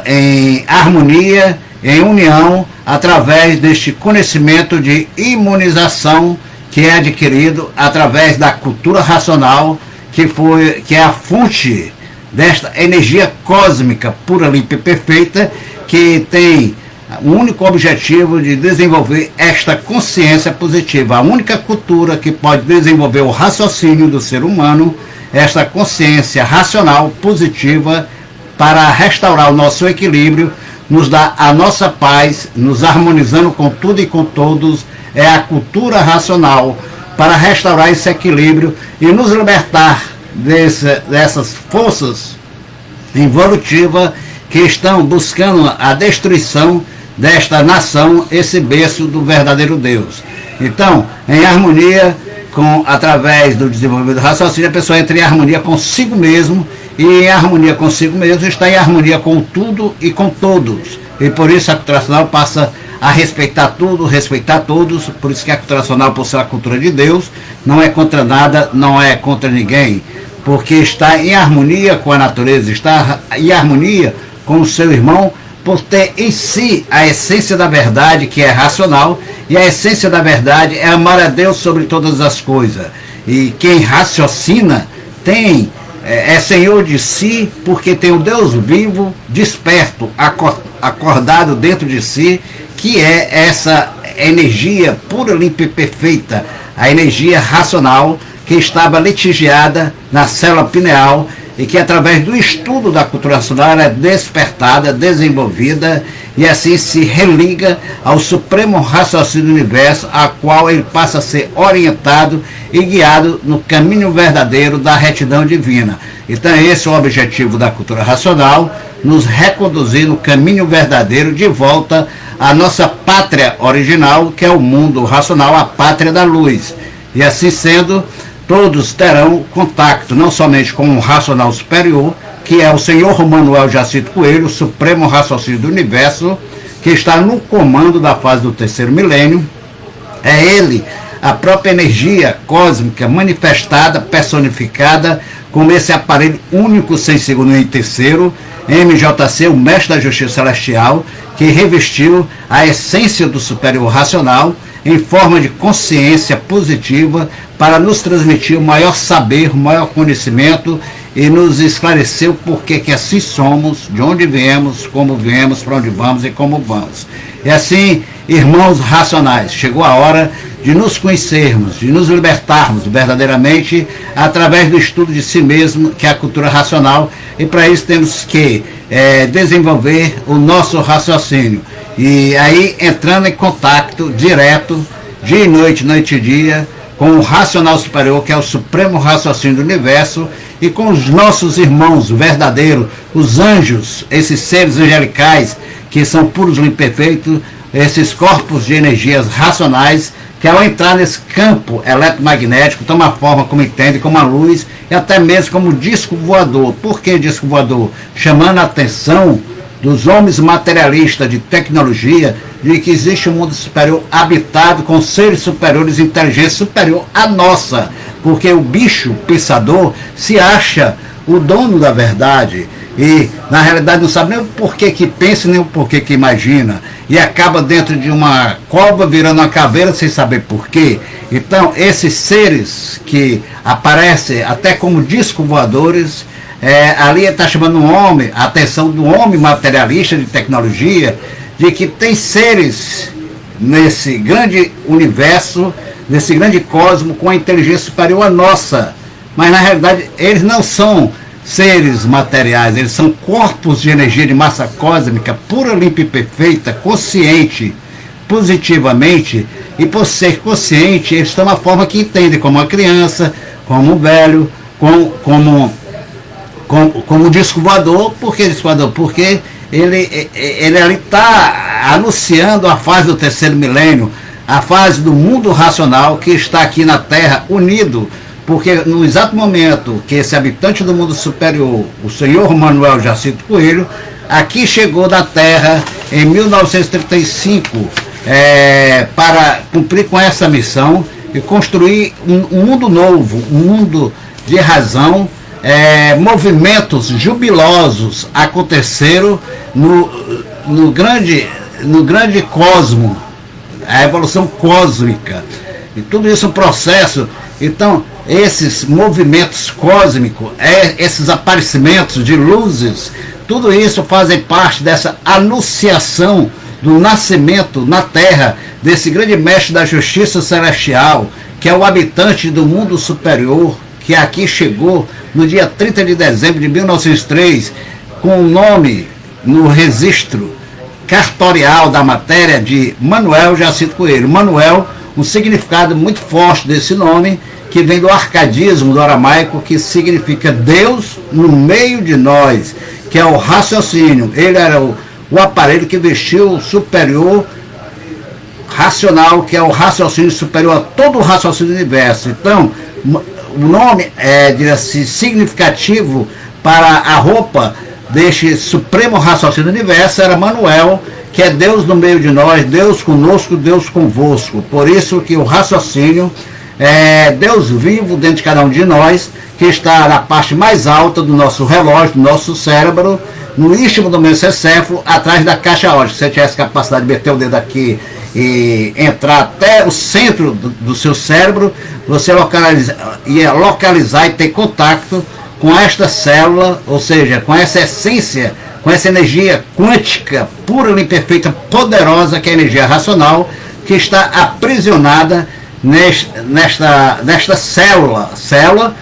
em harmonia, em união, através deste conhecimento de imunização que é adquirido através da cultura racional, que é a fonte desta energia cósmica pura, limpa e perfeita, que tem o único objetivo de desenvolver esta consciência positiva. A única cultura que pode desenvolver o raciocínio do ser humano, esta consciência racional positiva, para restaurar o nosso equilíbrio, nos dar a nossa paz, nos harmonizando com tudo e com todos, é a cultura racional, para restaurar esse equilíbrio e nos libertar dessas forças involutivas que estão buscando a destruição desta nação, esse berço do verdadeiro Deus. Então, em harmonia, através do desenvolvimento do raciocínio, a pessoa entra em harmonia consigo mesmo, e em harmonia consigo mesmo está em harmonia com tudo e com todos. E por isso a cultura racional passa a respeitar tudo, respeitar todos. Por isso que a cultura racional, por ser a cultura de Deus, não é contra nada, não é contra ninguém, porque está em harmonia com a natureza, está em harmonia com o seu irmão, por ter em si a essência da verdade, que é racional, e a essência da verdade é amar a Deus sobre todas as coisas. E quem raciocina é senhor de si, porque tem o Deus vivo, desperto, acordado dentro de si, que é essa energia pura, limpa e perfeita, a energia racional, que estava litigiada na célula pineal, e que através do estudo da cultura racional ela é despertada, desenvolvida e assim se religa ao supremo raciocínio do universo, a qual ele passa a ser orientado e guiado no caminho verdadeiro da retidão divina. Então esse é o objetivo da cultura racional, nos reconduzir no caminho verdadeiro de volta à nossa pátria original, que é o mundo racional, a pátria da luz. E assim sendo, todos terão contato não somente com o racional superior, que é o Senhor Manuel Jacinto Coelho, o supremo raciocínio do universo, que está no comando da fase do terceiro milênio. É ele, a própria energia cósmica manifestada, personificada, como esse aparelho único, sem segundo nem terceiro, MJC, o mestre da justiça celestial, que revestiu a essência do superior racional em forma de consciência positiva para nos transmitir o maior saber, o maior conhecimento e nos esclarecer o porquê que assim somos, de onde viemos, para onde vamos e como vamos. E assim, irmãos racionais, chegou a hora de nos conhecermos, de nos libertarmos verdadeiramente através do estudo de si mesmo, que é a cultura racional, e para isso temos que desenvolver o nosso raciocínio. E aí entrando em contato direto, dia e noite, noite e dia, com o racional superior, que é o supremo raciocínio do universo, e com os nossos irmãos verdadeiros, os anjos, esses seres angelicais, que são puros e imperfeitos, esses corpos de energias racionais, que ao entrar nesse campo eletromagnético, toma a forma como entende, como a luz, e até mesmo como disco voador. Por que disco voador? Chamando a atenção dos homens materialistas de tecnologia, de que existe um mundo superior habitado com seres superiores, inteligência superior à nossa, porque o bicho pensador se acha o dono da verdade e na realidade não sabe nem o porquê que pensa, nem o porquê que imagina, e acaba dentro de uma cova virando uma caveira sem saber porquê. Então esses seres que aparecem até como disco voadores, ali está chamando um homem, a atenção do homem materialista de tecnologia, de que tem seres nesse grande universo, nesse grande cosmos, com a inteligência superior à nossa. Mas na realidade eles não são seres materiais, eles são corpos de energia de massa cósmica, pura, limpa e perfeita, consciente, positivamente, e por ser consciente, eles estão na forma que entendem, como uma criança, como um velho, como um disco voador. Por que disco voador? Porque ele ali está anunciando a fase do terceiro milênio, a fase do mundo racional que está aqui na Terra unido, porque no exato momento que esse habitante do mundo superior, o senhor Manuel Jacinto Coelho, aqui chegou da Terra em 1935 para cumprir com essa missão e construir um mundo novo, um mundo de razão. Movimentos jubilosos aconteceram no grande cosmo, a evolução cósmica, e tudo isso um processo. Então esses movimentos cósmicos, esses aparecimentos de luzes, tudo isso fazem parte dessa anunciação do nascimento na Terra desse grande mestre da justiça celestial, que é o habitante do mundo superior, que aqui chegou no dia 30 de dezembro de 1903, com o nome no registro cartorial da matéria de Manuel Jacinto Coelho. Manuel, um significado muito forte desse nome, que vem do arcadismo, do aramaico, que significa Deus no meio de nós, que é o raciocínio. Ele era o aparelho que vestiu o superior racional, que é o raciocínio superior a todo o raciocínio do universo. Então, o nome diria-se significativo para a roupa deste supremo raciocínio do universo era Manuel, que é Deus no meio de nós, Deus conosco, Deus convosco. Por isso que o raciocínio é Deus vivo dentro de cada um de nós, que está na parte mais alta do nosso relógio, do nosso cérebro, no istmo do mesencéfalo, atrás da caixa ótica. Se você tivesse capacidade de meter o dedo aqui e entrar até o centro do seu cérebro, você ia localizar e ter contato com esta célula, ou seja, com essa essência, com essa energia quântica, pura, limpa, perfeita, poderosa, que é a energia racional, que está aprisionada nesta célula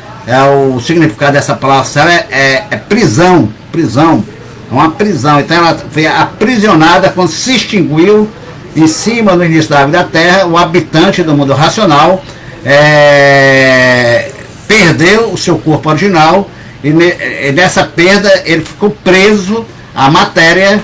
o significado dessa palavra cela é prisão, é uma prisão. Então ela foi aprisionada quando se extinguiu em cima, no início da água da terra, o habitante do mundo racional perdeu o seu corpo original, e nessa perda ele ficou preso à matéria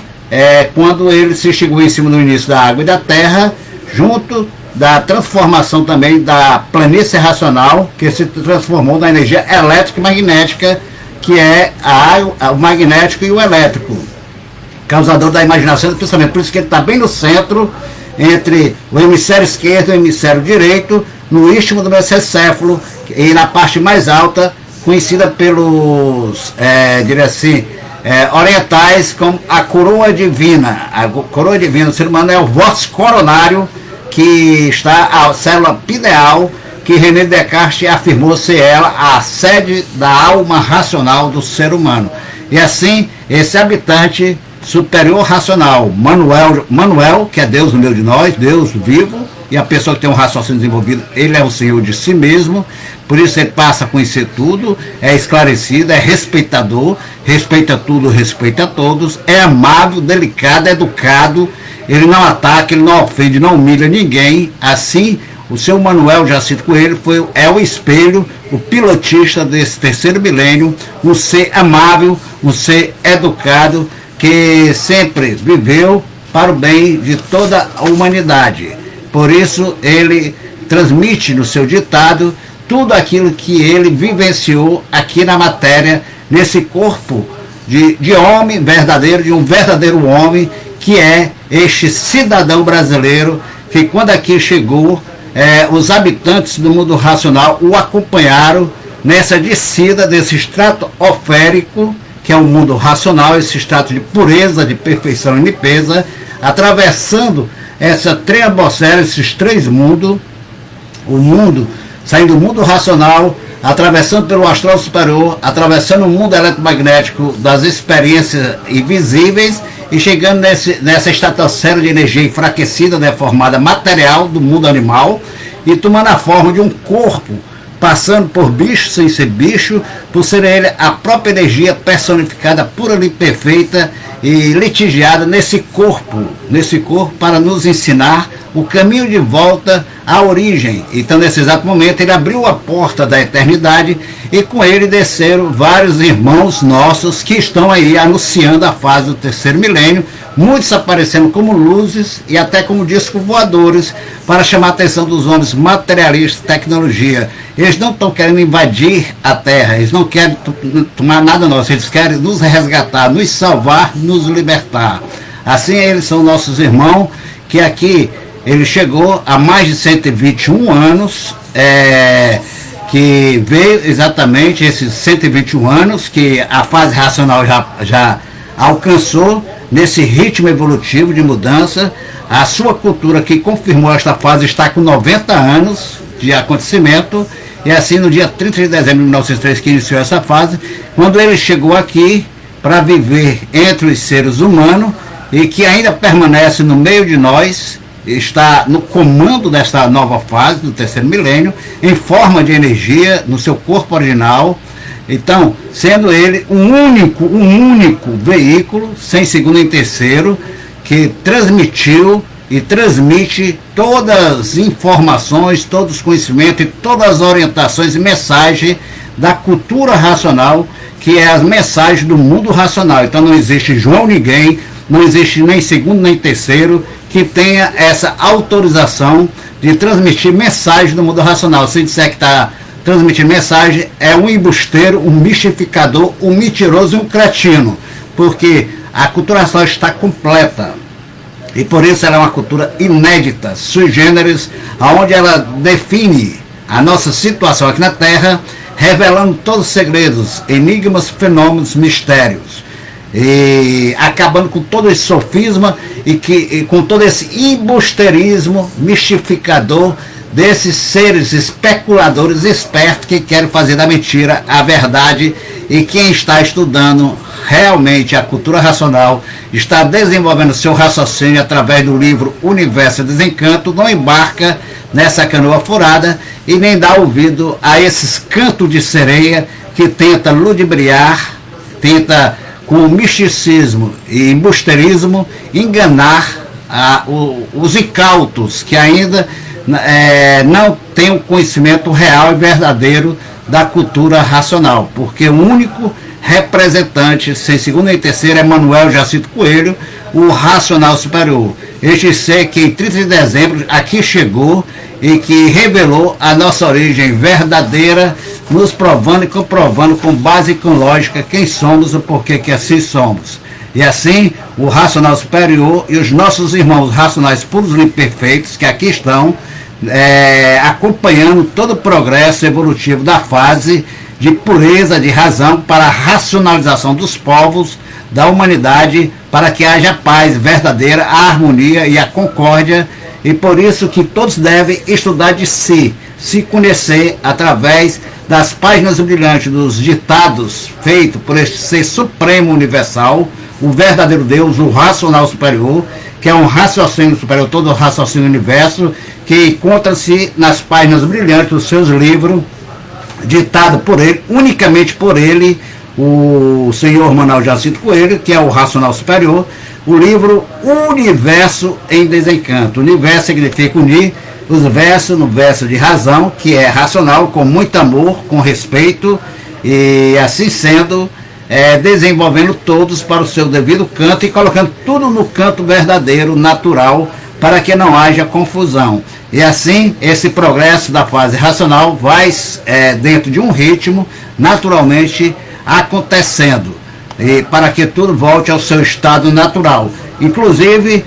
quando ele se extinguiu em cima do início da água e da terra, junto da transformação também da planície racional, que se transformou na energia elétrica e magnética, que é o magnético e o elétrico, causador da imaginação e do pensamento. Por isso que ele está bem no centro, entre o hemisfério esquerdo e o hemisfério direito, no istmo do mesencéfalo, e na parte mais alta, conhecida pelos, diria assim, orientais como a coroa divina. A coroa divina do ser humano é o vórtice coronário, que está a célula pineal, que René Descartes afirmou ser ela a sede da alma racional do ser humano. E assim, esse habitante superior racional, Manuel, que é Deus no meio de nós, Deus vivo, e a pessoa que tem um raciocínio desenvolvido, ele é o Senhor de si mesmo, por isso ele passa a conhecer tudo, é esclarecido, é respeitador, respeita tudo, respeita todos, é amável, delicado, educado, ele não ataca, ele não ofende, não humilha ninguém. Assim, o seu Manuel Jacinto Coelho é o espelho, o pilotista desse terceiro milênio, um ser amável, um ser educado, que sempre viveu para o bem de toda a humanidade. Por isso, ele transmite no seu ditado tudo aquilo que ele vivenciou aqui na matéria, nesse corpo de homem verdadeiro, de um verdadeiro homem, que é este cidadão brasileiro, que quando aqui chegou, os habitantes do mundo racional o acompanharam nessa descida desse estrato oférico, que é o mundo racional, esse estrato de pureza, de perfeição e limpeza, atravessando essa triambosfera, esses três mundos, o mundo, saindo do mundo racional, atravessando pelo astral superior, atravessando o mundo eletromagnético das experiências invisíveis e chegando nessa estratosfera de energia enfraquecida, deformada, material do mundo animal, e tomando a forma de um corpo, passando por bicho sem ser bicho, por ser ele a própria energia personificada, pura e perfeita e litigiada nesse corpo para nos ensinar o caminho de volta à origem. Então, nesse exato momento, ele abriu a porta da eternidade e com ele desceram vários irmãos nossos que estão aí anunciando a fase do terceiro milênio, muitos aparecendo como luzes e até como discos voadores, para chamar a atenção dos homens materialistas, tecnologia. Eles não estão querendo invadir a Terra, eles não querem tomar nada nosso, eles querem nos resgatar, nos salvar, nos libertar. Assim, eles são nossos irmãos, que aqui ele chegou há mais de 121 anos, que veio exatamente esses 121 anos, que a fase racional já alcançou nesse ritmo evolutivo de mudança. A sua cultura, que confirmou esta fase, está com 90 anos de acontecimento, e assim no dia 30 de dezembro de 1903 que iniciou essa fase, quando ele chegou aqui para viver entre os seres humanos, e que ainda permanece no meio de nós, está no comando desta nova fase do terceiro milênio, em forma de energia, no seu corpo original. Então, sendo ele um único veículo, sem segundo nem terceiro, que transmitiu e transmite todas as informações, todos os conhecimentos e todas as orientações e mensagens da cultura racional, que é as mensagens do mundo racional. Então não existe João ninguém, não existe nem segundo nem terceiro que tenha essa autorização de transmitir mensagem do mundo racional. Se disser que está transmitindo mensagem, é um embusteiro, um mistificador, um mentiroso e um cretino, porque a cultura racional está completa. E por isso ela é uma cultura inédita, sui generis, onde ela define a nossa situação aqui na Terra, revelando todos os segredos, enigmas, fenômenos, mistérios, e acabando com todo esse sofisma e com todo esse embusteirismo mistificador desses seres especuladores espertos que querem fazer da mentira a verdade. E quem está estudando realmente a cultura racional está desenvolvendo seu raciocínio através do livro Universo e Desencanto, não embarca nessa canoa furada e nem dá ouvido a esses cantos de sereia que tenta ludibriar, tenta com misticismo e embusterismo enganar os incautos que ainda não têm o conhecimento real e verdadeiro da cultura racional, porque o único representante, sem segunda e terceira, é Manuel Jacinto Coelho, o racional superior. Este ser que em 30 de dezembro aqui chegou e que revelou a nossa origem verdadeira, nos provando e comprovando com base e com lógica quem somos e por que assim somos. E assim, o racional superior e os nossos irmãos racionais puros e perfeitos que aqui estão, acompanhando todo o progresso evolutivo da fase de pureza, de razão, para a racionalização dos povos, da humanidade, para que haja paz verdadeira, a harmonia e a concórdia, e por isso que todos devem estudar de si, se conhecer através das páginas brilhantes dos ditados feitos por este ser supremo universal, o verdadeiro Deus, o racional superior, que é um raciocínio superior, todo o raciocínio universo, que encontra-se nas páginas brilhantes dos seus livros, ditado por ele, unicamente por ele, o senhor Manuel Jacinto Coelho, que é o racional superior, o livro Universo em Desencanto. Universo significa unir os versos no verso de razão, que é racional, com muito amor, com respeito, e assim sendo, desenvolvendo todos para o seu devido canto e colocando tudo no canto verdadeiro, natural, para que não haja confusão. E assim, esse progresso da fase racional vai dentro de um ritmo, naturalmente acontecendo, e para que tudo volte ao seu estado natural. Inclusive,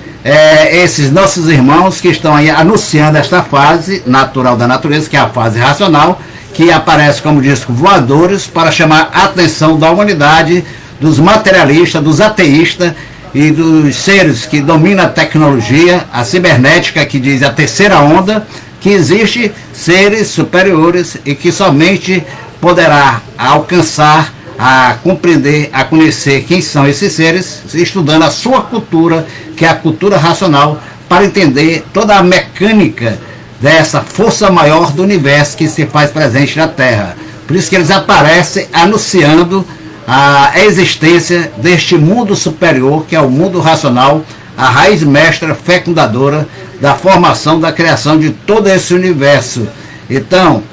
esses nossos irmãos que estão aí anunciando esta fase natural da natureza, que é a fase racional, que aparece como discos voadores para chamar a atenção da humanidade, dos materialistas, dos ateístas, e dos seres que dominam a tecnologia, a cibernética, que diz a terceira onda, que existe seres superiores e que somente poderá alcançar a compreender, a conhecer quem são esses seres, estudando a sua cultura, que é a cultura racional, para entender toda a mecânica dessa força maior do universo que se faz presente na Terra. Por isso que eles aparecem anunciando a existência deste mundo superior, que é o mundo racional, a raiz mestra fecundadora da formação, da criação de todo esse universo. Então,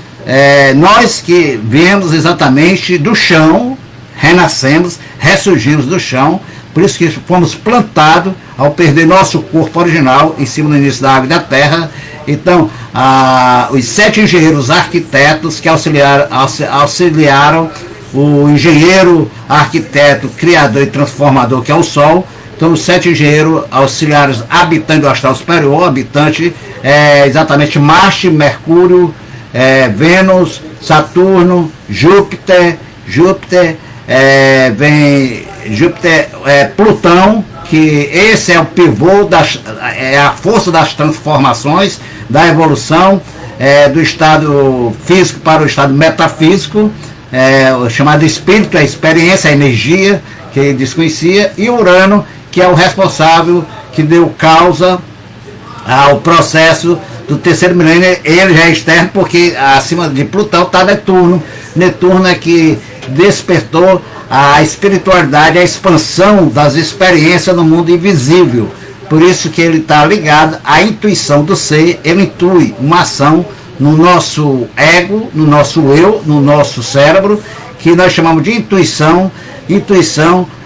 nós que viemos exatamente do chão, renascemos, ressurgimos do chão, por isso que fomos plantados ao perder nosso corpo original em cima do início da água e da terra. Então, os 7 engenheiros arquitetos que auxiliaram o engenheiro, arquiteto, criador e transformador, que é o Sol. Então, os 7 engenheiros auxiliares habitantes do astral superior, habitante exatamente Marte, Mercúrio, Vênus, Saturno, Júpiter, Plutão, que esse é o pivô, é a força das transformações, da evolução, do estado físico para o estado metafísico, o chamado espírito, a experiência, a energia, que ele desconhecia, e Urano, que é o responsável, que deu causa ao processo do terceiro milênio. Ele já é externo, porque acima de Plutão está Netuno. Netuno é que despertou a espiritualidade, a expansão das experiências no mundo invisível. Por isso que ele está ligado à intuição do ser. Ele intui uma ação no nosso ego, no nosso eu, no nosso cérebro, que nós chamamos de intuição.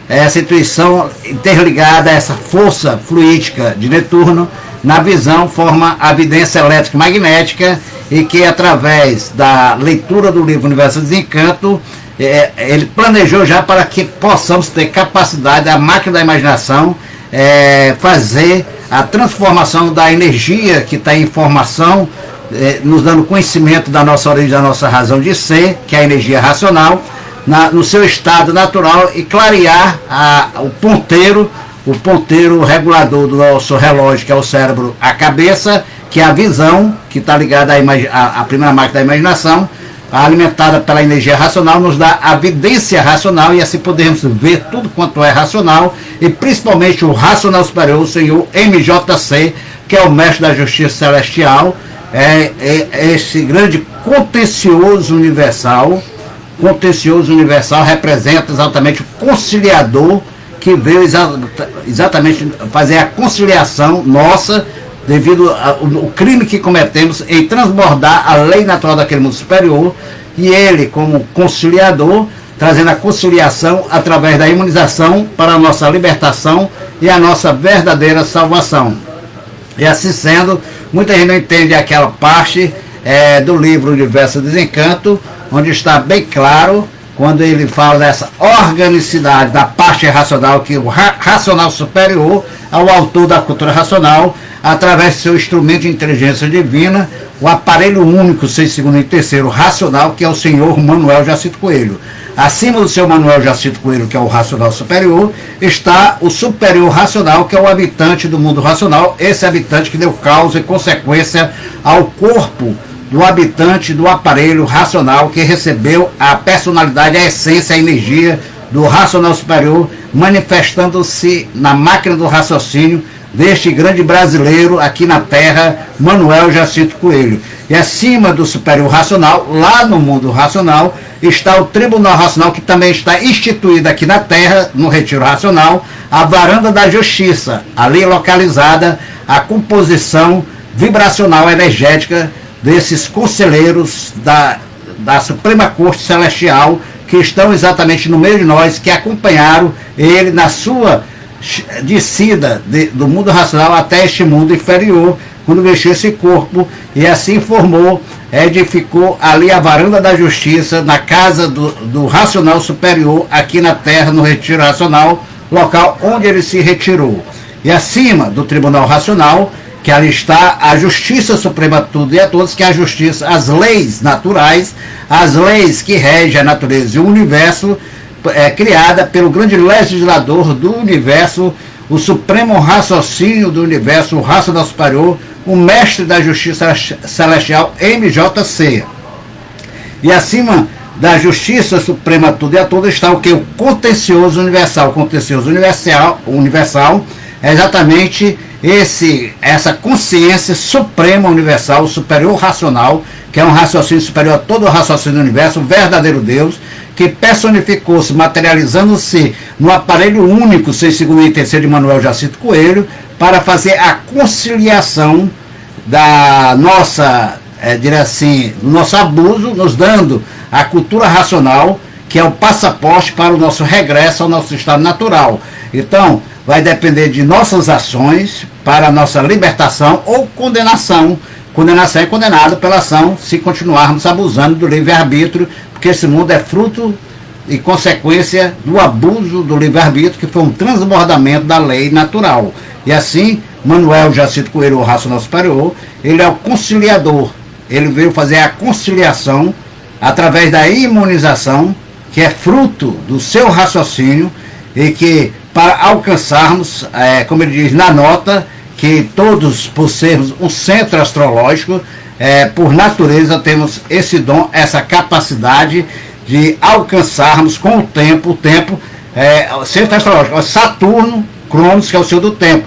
Essa intuição interligada a essa força fluídica de Netuno, na visão forma a evidência elétrica e magnética, e que através da leitura do livro Universo de Desencanto, ele planejou já para que possamos ter capacidade, a máquina da imaginação, fazer a transformação da energia que está em formação, nos dando conhecimento da nossa origem, da nossa razão de ser, que é a energia racional, no seu estado natural, e clarear o ponteiro regulador do nosso relógio, que é o cérebro, a cabeça, que é a visão, que está ligada à primeira máquina da imaginação, alimentada pela energia racional, nos dá a vidência racional, e assim podemos ver tudo quanto é racional, e principalmente o racional superior, o Senhor MJC, que é o mestre da justiça celestial, é esse grande contencioso universal. Contencioso universal representa exatamente o conciliador, que veio exatamente fazer a conciliação nossa devido ao crime que cometemos em transbordar a lei natural daquele mundo superior, e ele, como conciliador, trazendo a conciliação através da imunização para a nossa libertação e a nossa verdadeira salvação. E assim sendo, muita gente não entende aquela parte do livro Universo Desencanto, onde está bem claro, quando ele fala dessa organicidade da parte racional, que o racional superior ao autor da cultura racional, através do seu instrumento de inteligência divina, o aparelho único, segundo e terceiro racional, que é o senhor Manuel Jacinto Coelho. Acima do seu Manuel Jacinto Coelho, que é o racional superior, está o superior racional, que é o habitante do mundo racional, esse habitante que deu causa e consequência ao corpo do habitante do aparelho racional, que recebeu a personalidade, a essência, a energia do racional superior, manifestando-se na máquina do raciocínio deste grande brasileiro aqui na Terra, Manuel Jacinto Coelho. E acima do superior racional, lá no mundo racional, está o Tribunal Racional, que também está instituído aqui na Terra, no Retiro Racional, a Varanda da Justiça, ali localizada a composição vibracional energética desses conselheiros da Suprema Corte Celestial, que estão exatamente no meio de nós, que acompanharam ele na sua descida do mundo racional até este mundo inferior, quando vestiu esse corpo, e assim formou, edificou ali a Varanda da Justiça, na casa do Racional Superior, aqui na Terra, no Retiro Racional, local onde ele se retirou. E acima do Tribunal Racional, que ali está a Justiça Suprema a tudo e a todos, que é a justiça, as leis naturais, as leis que regem a natureza e o universo, criada pelo grande legislador do universo, o supremo raciocínio do universo, o racional superior, o mestre da justiça celestial, MJC. E acima da justiça suprema a tudo e a todos está o que? O contencioso universal. O contencioso universal é exatamente essa consciência suprema universal, o superior racional, que é um raciocínio superior a todo o raciocínio do universo, o verdadeiro Deus, que personificou-se, materializando-se no aparelho único, segundo e terceiro de Manuel Jacinto Coelho, para fazer a conciliação da nossa, do nosso abuso, nos dando a cultura racional, que é o passaporte para o nosso regresso ao nosso estado natural. Então, vai depender de nossas ações para a nossa libertação ou condenação. Condenação é condenado pela ação se continuarmos abusando do livre-arbítrio, porque esse mundo é fruto e consequência do abuso do livre-arbítrio, que foi um transbordamento da lei natural. E assim, Manuel Jacinto Coelho, o racional superior, ele é o conciliador. Ele veio fazer a conciliação através da imunização, que é fruto do seu raciocínio, e que para alcançarmos, como ele diz na nota, que todos, por sermos um centro astrológico, por natureza temos esse dom, essa capacidade de alcançarmos com o tempo, centro astrológico, Saturno, Cronos, que é o seu do tempo,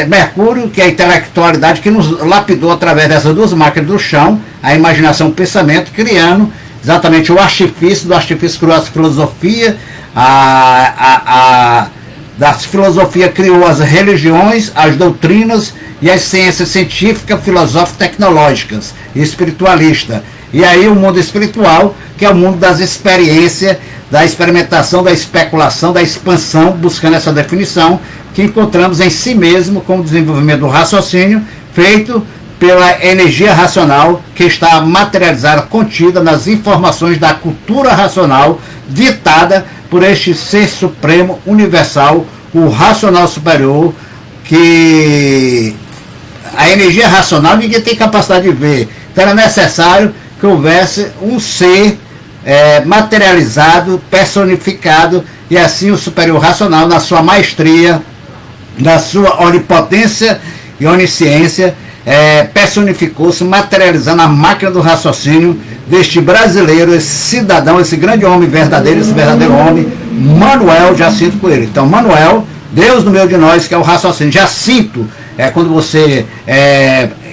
Mercúrio, que é a intelectualidade que nos lapidou através dessas duas máquinas do chão, a imaginação, o pensamento, criando exatamente o artifício, do artifício criou a filosofia, da filosofia criou as religiões, as doutrinas e as ciências científicas, filosóficas, tecnológicas e espiritualistas. E aí o mundo espiritual, que é o mundo das experiências, da experimentação, da especulação, da expansão, buscando essa definição que encontramos em si mesmo com o desenvolvimento do raciocínio feito pela energia racional, que está materializada, contida nas informações da cultura racional, ditada por este ser supremo universal, o racional superior, que a energia racional ninguém tem capacidade de ver. Então era necessário que houvesse um ser materializado, personificado, e assim o superior racional, na sua maestria, na sua onipotência e onisciência, personificou-se, materializando a máquina do raciocínio, deste brasileiro, esse cidadão, esse grande homem verdadeiro, esse verdadeiro homem, Manuel Jacinto Coelho. Então, Manuel, Deus no meio de nós, que é o raciocínio. Jacinto é quando você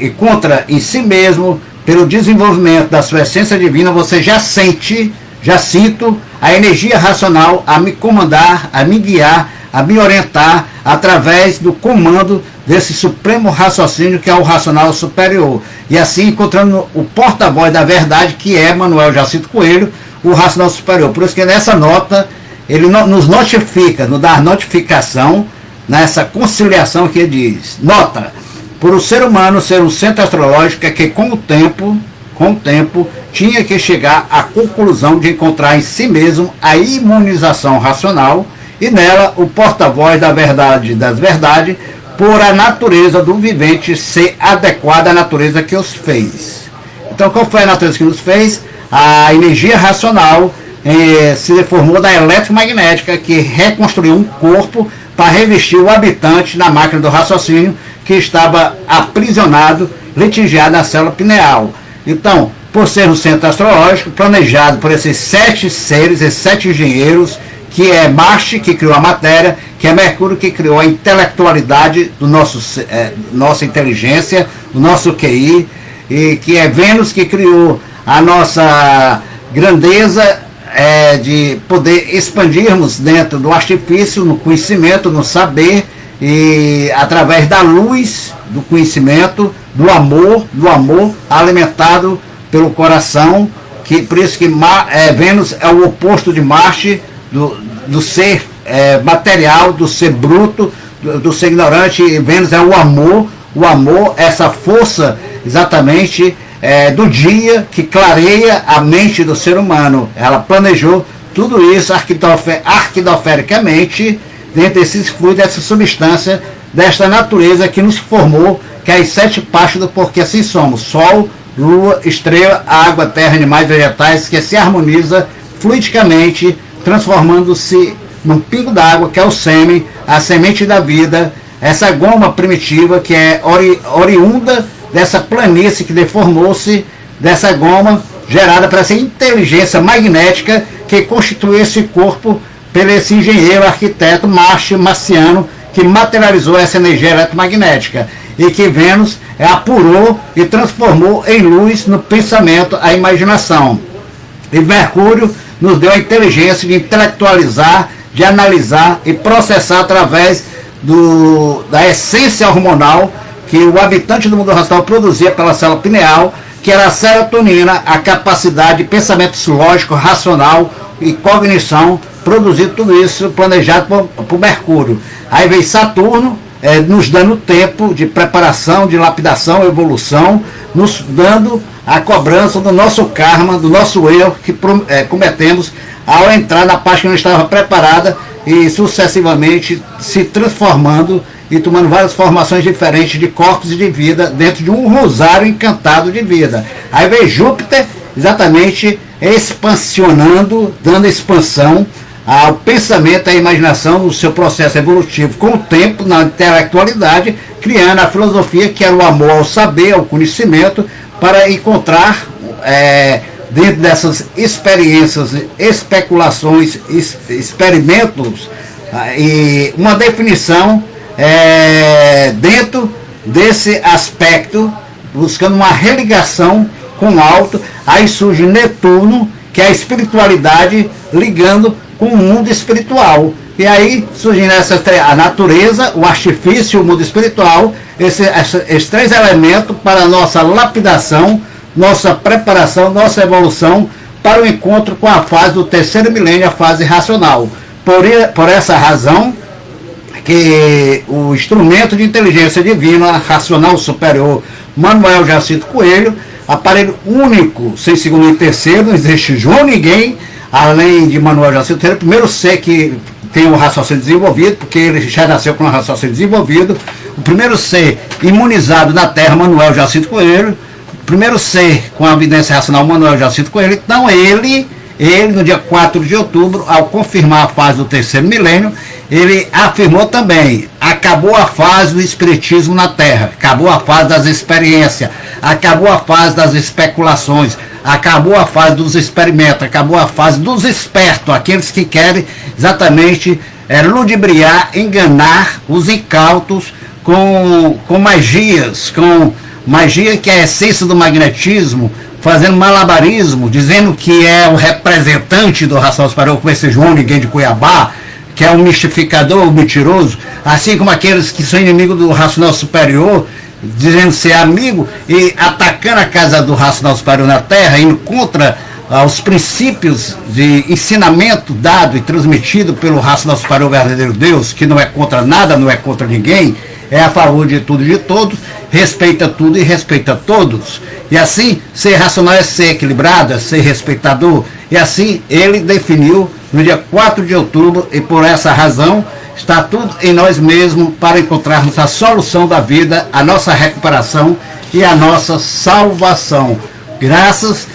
encontra em si mesmo, pelo desenvolvimento da sua essência divina, você já sinto a energia racional a me comandar, a me guiar, a me orientar através do comando desse supremo raciocínio que é o racional superior. E assim encontrando o porta-voz da verdade, que é Manuel Jacinto Coelho, o racional superior. Por isso que nessa nota ele nos notifica, nos dá notificação nessa conciliação que ele diz: nota, por o ser humano ser um centro astrológico, é que com o tempo, tinha que chegar à conclusão de encontrar em si mesmo a imunização racional e nela o porta-voz da verdade das verdades, por a natureza do vivente ser adequada à natureza que os fez. Então, qual foi a natureza que nos fez? A energia racional se deformou da eletromagnética, que reconstruiu um corpo para revestir o habitante na máquina do raciocínio, que estava aprisionado, litigiado na célula pineal. Então, por ser um centro astrológico, planejado por esses 7 seres, esses 7 engenheiros, que é Marte, que criou a matéria, que é Mercúrio, que criou a intelectualidade do nossa inteligência, do nosso QI, e que é Vênus, que criou a nossa grandeza de poder expandirmos dentro do artifício, no conhecimento, no saber, e através da luz do conhecimento, do amor alimentado pelo coração, que por isso que Vênus é o oposto de Marte, do ser material, do ser bruto, do ser ignorante. E Vênus é o amor, essa força exatamente do dia que clareia a mente do ser humano. Ela planejou tudo isso arquidofericamente dentro desses fluidos, dessa substância, desta natureza que nos formou, que é as 7 partes do porquê assim somos: Sol, Lua, Estrela, Água, Terra, Animais, Vegetais, que se harmoniza fluidicamente, transformando-se num pingo d'água, que é o sêmen, a semente da vida, essa goma primitiva que é oriunda dessa planície que deformou-se, dessa goma gerada por essa inteligência magnética que constitui esse corpo, pelo esse engenheiro, arquiteto marciano, que materializou essa energia eletromagnética, e que Vênus apurou e transformou em luz no pensamento, a imaginação. E Mercúrio nos deu a inteligência de intelectualizar, de analisar e processar através da essência hormonal que o habitante do mundo racional produzia pela célula pineal, que era a serotonina, a capacidade de pensamento lógico, racional e cognição, produzir tudo isso planejado por Mercúrio. Aí vem Saturno, nos dando tempo de preparação, de lapidação, evolução, nos dando a cobrança do nosso karma, do nosso erro que cometemos ao entrar na parte que não estava preparada e sucessivamente se transformando e tomando várias formações diferentes de corpos e de vida dentro de um rosário encantado de vida. Aí vem Júpiter, exatamente expansionando, dando expansão ao pensamento, à imaginação, no seu processo evolutivo com o tempo, na intelectualidade, criando a filosofia, que era o amor ao saber, ao conhecimento, para encontrar dentro dessas experiências, especulações, experimentos, e uma definição dentro desse aspecto, buscando uma religação com o alto. Aí surge Netuno, que é a espiritualidade ligando com o mundo espiritual. E aí surgindo a natureza, o artifício, o mundo espiritual, esses 3 elementos para a nossa lapidação, nossa preparação, nossa evolução para o encontro com a fase do 3º milênio, a fase racional. Por essa razão que o instrumento de inteligência divina, racional superior, Manuel Jacinto Coelho, aparelho único, sem segundo e terceiro, não existe João ninguém, além de Manuel Jacinto Coelho, primeiro ser que tem o raciocínio desenvolvido, porque ele já nasceu com o raciocínio desenvolvido, o primeiro ser imunizado na Terra, Manuel Jacinto Coelho, o primeiro ser com a evidência racional, Manuel Jacinto Coelho. Então ele ele, no dia 4 de outubro, ao confirmar a fase do terceiro milênio, ele afirmou também: acabou a fase do espiritismo na Terra, acabou a fase das experiências, acabou a fase das especulações, acabou a fase dos experimentos, acabou a fase dos espertos, aqueles que querem exatamente ludibriar, enganar os incautos com magias, com magia que é a essência do magnetismo, fazendo malabarismo, dizendo que é o representante do Racional Superior, como esse João Ninguém de Cuiabá, que é um mistificador, um mentiroso, assim como aqueles que são inimigos do Racional Superior, dizendo ser amigo e atacando a casa do Racional Superior na Terra, indo contra os princípios de ensinamento dado e transmitido pelo Racional Superior verdadeiro Deus, que não é contra nada, não é contra ninguém, é a favor de tudo e de todos, respeita tudo e respeita todos. E assim, ser racional é ser equilibrado, é ser respeitador. E assim ele definiu no dia 4 de outubro, e por essa razão está tudo em nós mesmos para encontrarmos a solução da vida, a nossa recuperação e a nossa salvação. Graças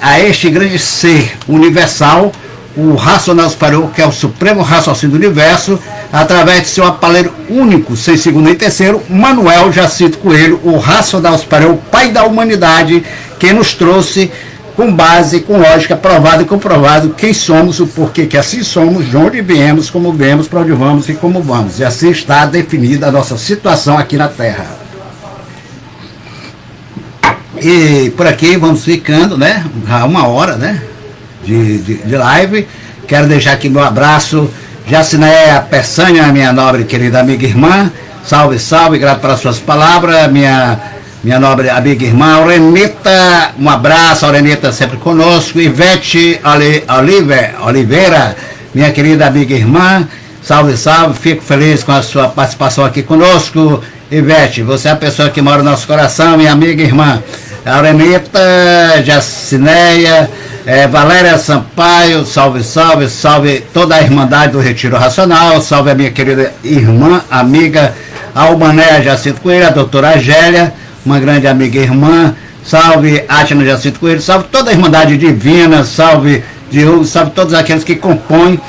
a este grande ser universal, o Racional Superior, que é o supremo raciocínio do universo, através de seu aparelho único, sem segundo nem terceiro, Manuel Jacinto Coelho, o Racional Superior, o pai da humanidade, que nos trouxe com base, com lógica, provado e comprovado quem somos, o porquê que assim somos, de onde viemos, como viemos, para onde vamos e como vamos. E assim está definida a nossa situação aqui na Terra. E por aqui vamos ficando, né? Uma hora, né? De live. Quero deixar aqui meu abraço, Jacinéia Peçanha, minha nobre querida amiga e irmã. Salve, salve, grato pelas suas palavras, minha nobre amiga e irmã. Aurenita, um abraço, Aurenita sempre conosco. Ivete Oliveira, minha querida amiga e irmã. Salve, salve, fico feliz com a sua participação aqui conosco. Ivete, você é a pessoa que mora no nosso coração, minha amiga e irmã. Aurenita, Jacinéia, Valéria Sampaio, salve, salve, salve toda a Irmandade do Retiro Racional, salve a minha querida irmã, amiga Almanéia Jacinto Coelho, a doutora Agélia, uma grande amiga e irmã, salve Átila Jacinto Coelho, salve toda a Irmandade Divina, salve Diogo, salve todos aqueles que compõem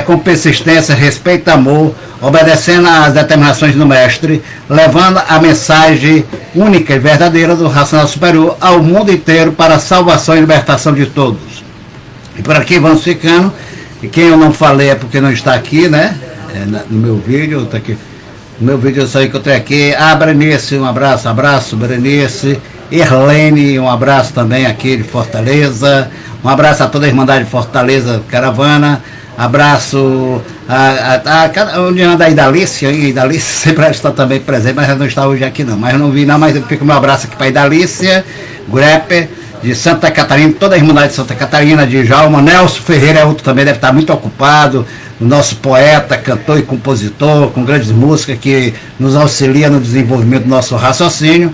com persistência, respeito e amor, obedecendo às determinações do Mestre, levando a mensagem única e verdadeira do Racional Superior ao mundo inteiro para a salvação e libertação de todos. E por aqui vamos ficando. E quem eu não falei é porque não está aqui, né? No meu vídeo, está aqui. No meu vídeo eu só encontrei aqui. Berenice, um abraço, Berenice. Irlene, um abraço também aqui de Fortaleza. Um abraço a toda a Irmandade de Fortaleza Caravana. Abraço a onde anda a Idalícia, sempre está também presente, mas ela não está hoje aqui não, mas eu não vi não, mas fica o meu abraço aqui para a Idalícia, Grepe, de Santa Catarina, toda a Irmandade de Santa Catarina, de Jalma, Nelson Ferreira é outro também, deve estar muito ocupado, o nosso poeta, cantor e compositor, com grandes músicas que nos auxilia no desenvolvimento do nosso raciocínio,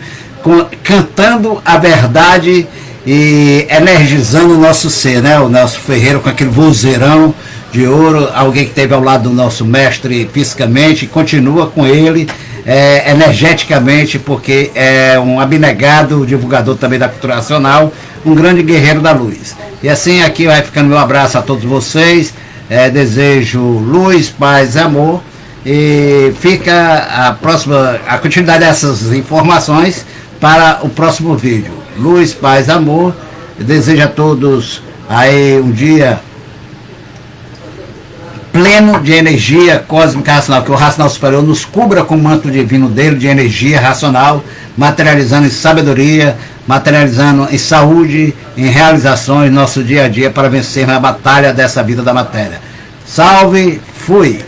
cantando a verdade e energizando o nosso ser, né? O Nelson Ferreira com aquele vozeirão de ouro, alguém que esteve ao lado do nosso mestre fisicamente, continua com ele energeticamente, porque é um abnegado divulgador também da cultura nacional, um grande guerreiro da luz. E assim aqui vai ficando meu abraço a todos vocês, desejo luz, paz e amor, e fica a continuidade dessas informações para o próximo vídeo. Luz, paz, amor. Desejo a todos aí um dia pleno de energia cósmica racional, que o Racional Superior nos cubra com o manto divino dele, de energia racional, materializando em sabedoria, materializando em saúde, em realizações, nosso dia a dia, para vencermos a batalha dessa vida da matéria. Salve, fui!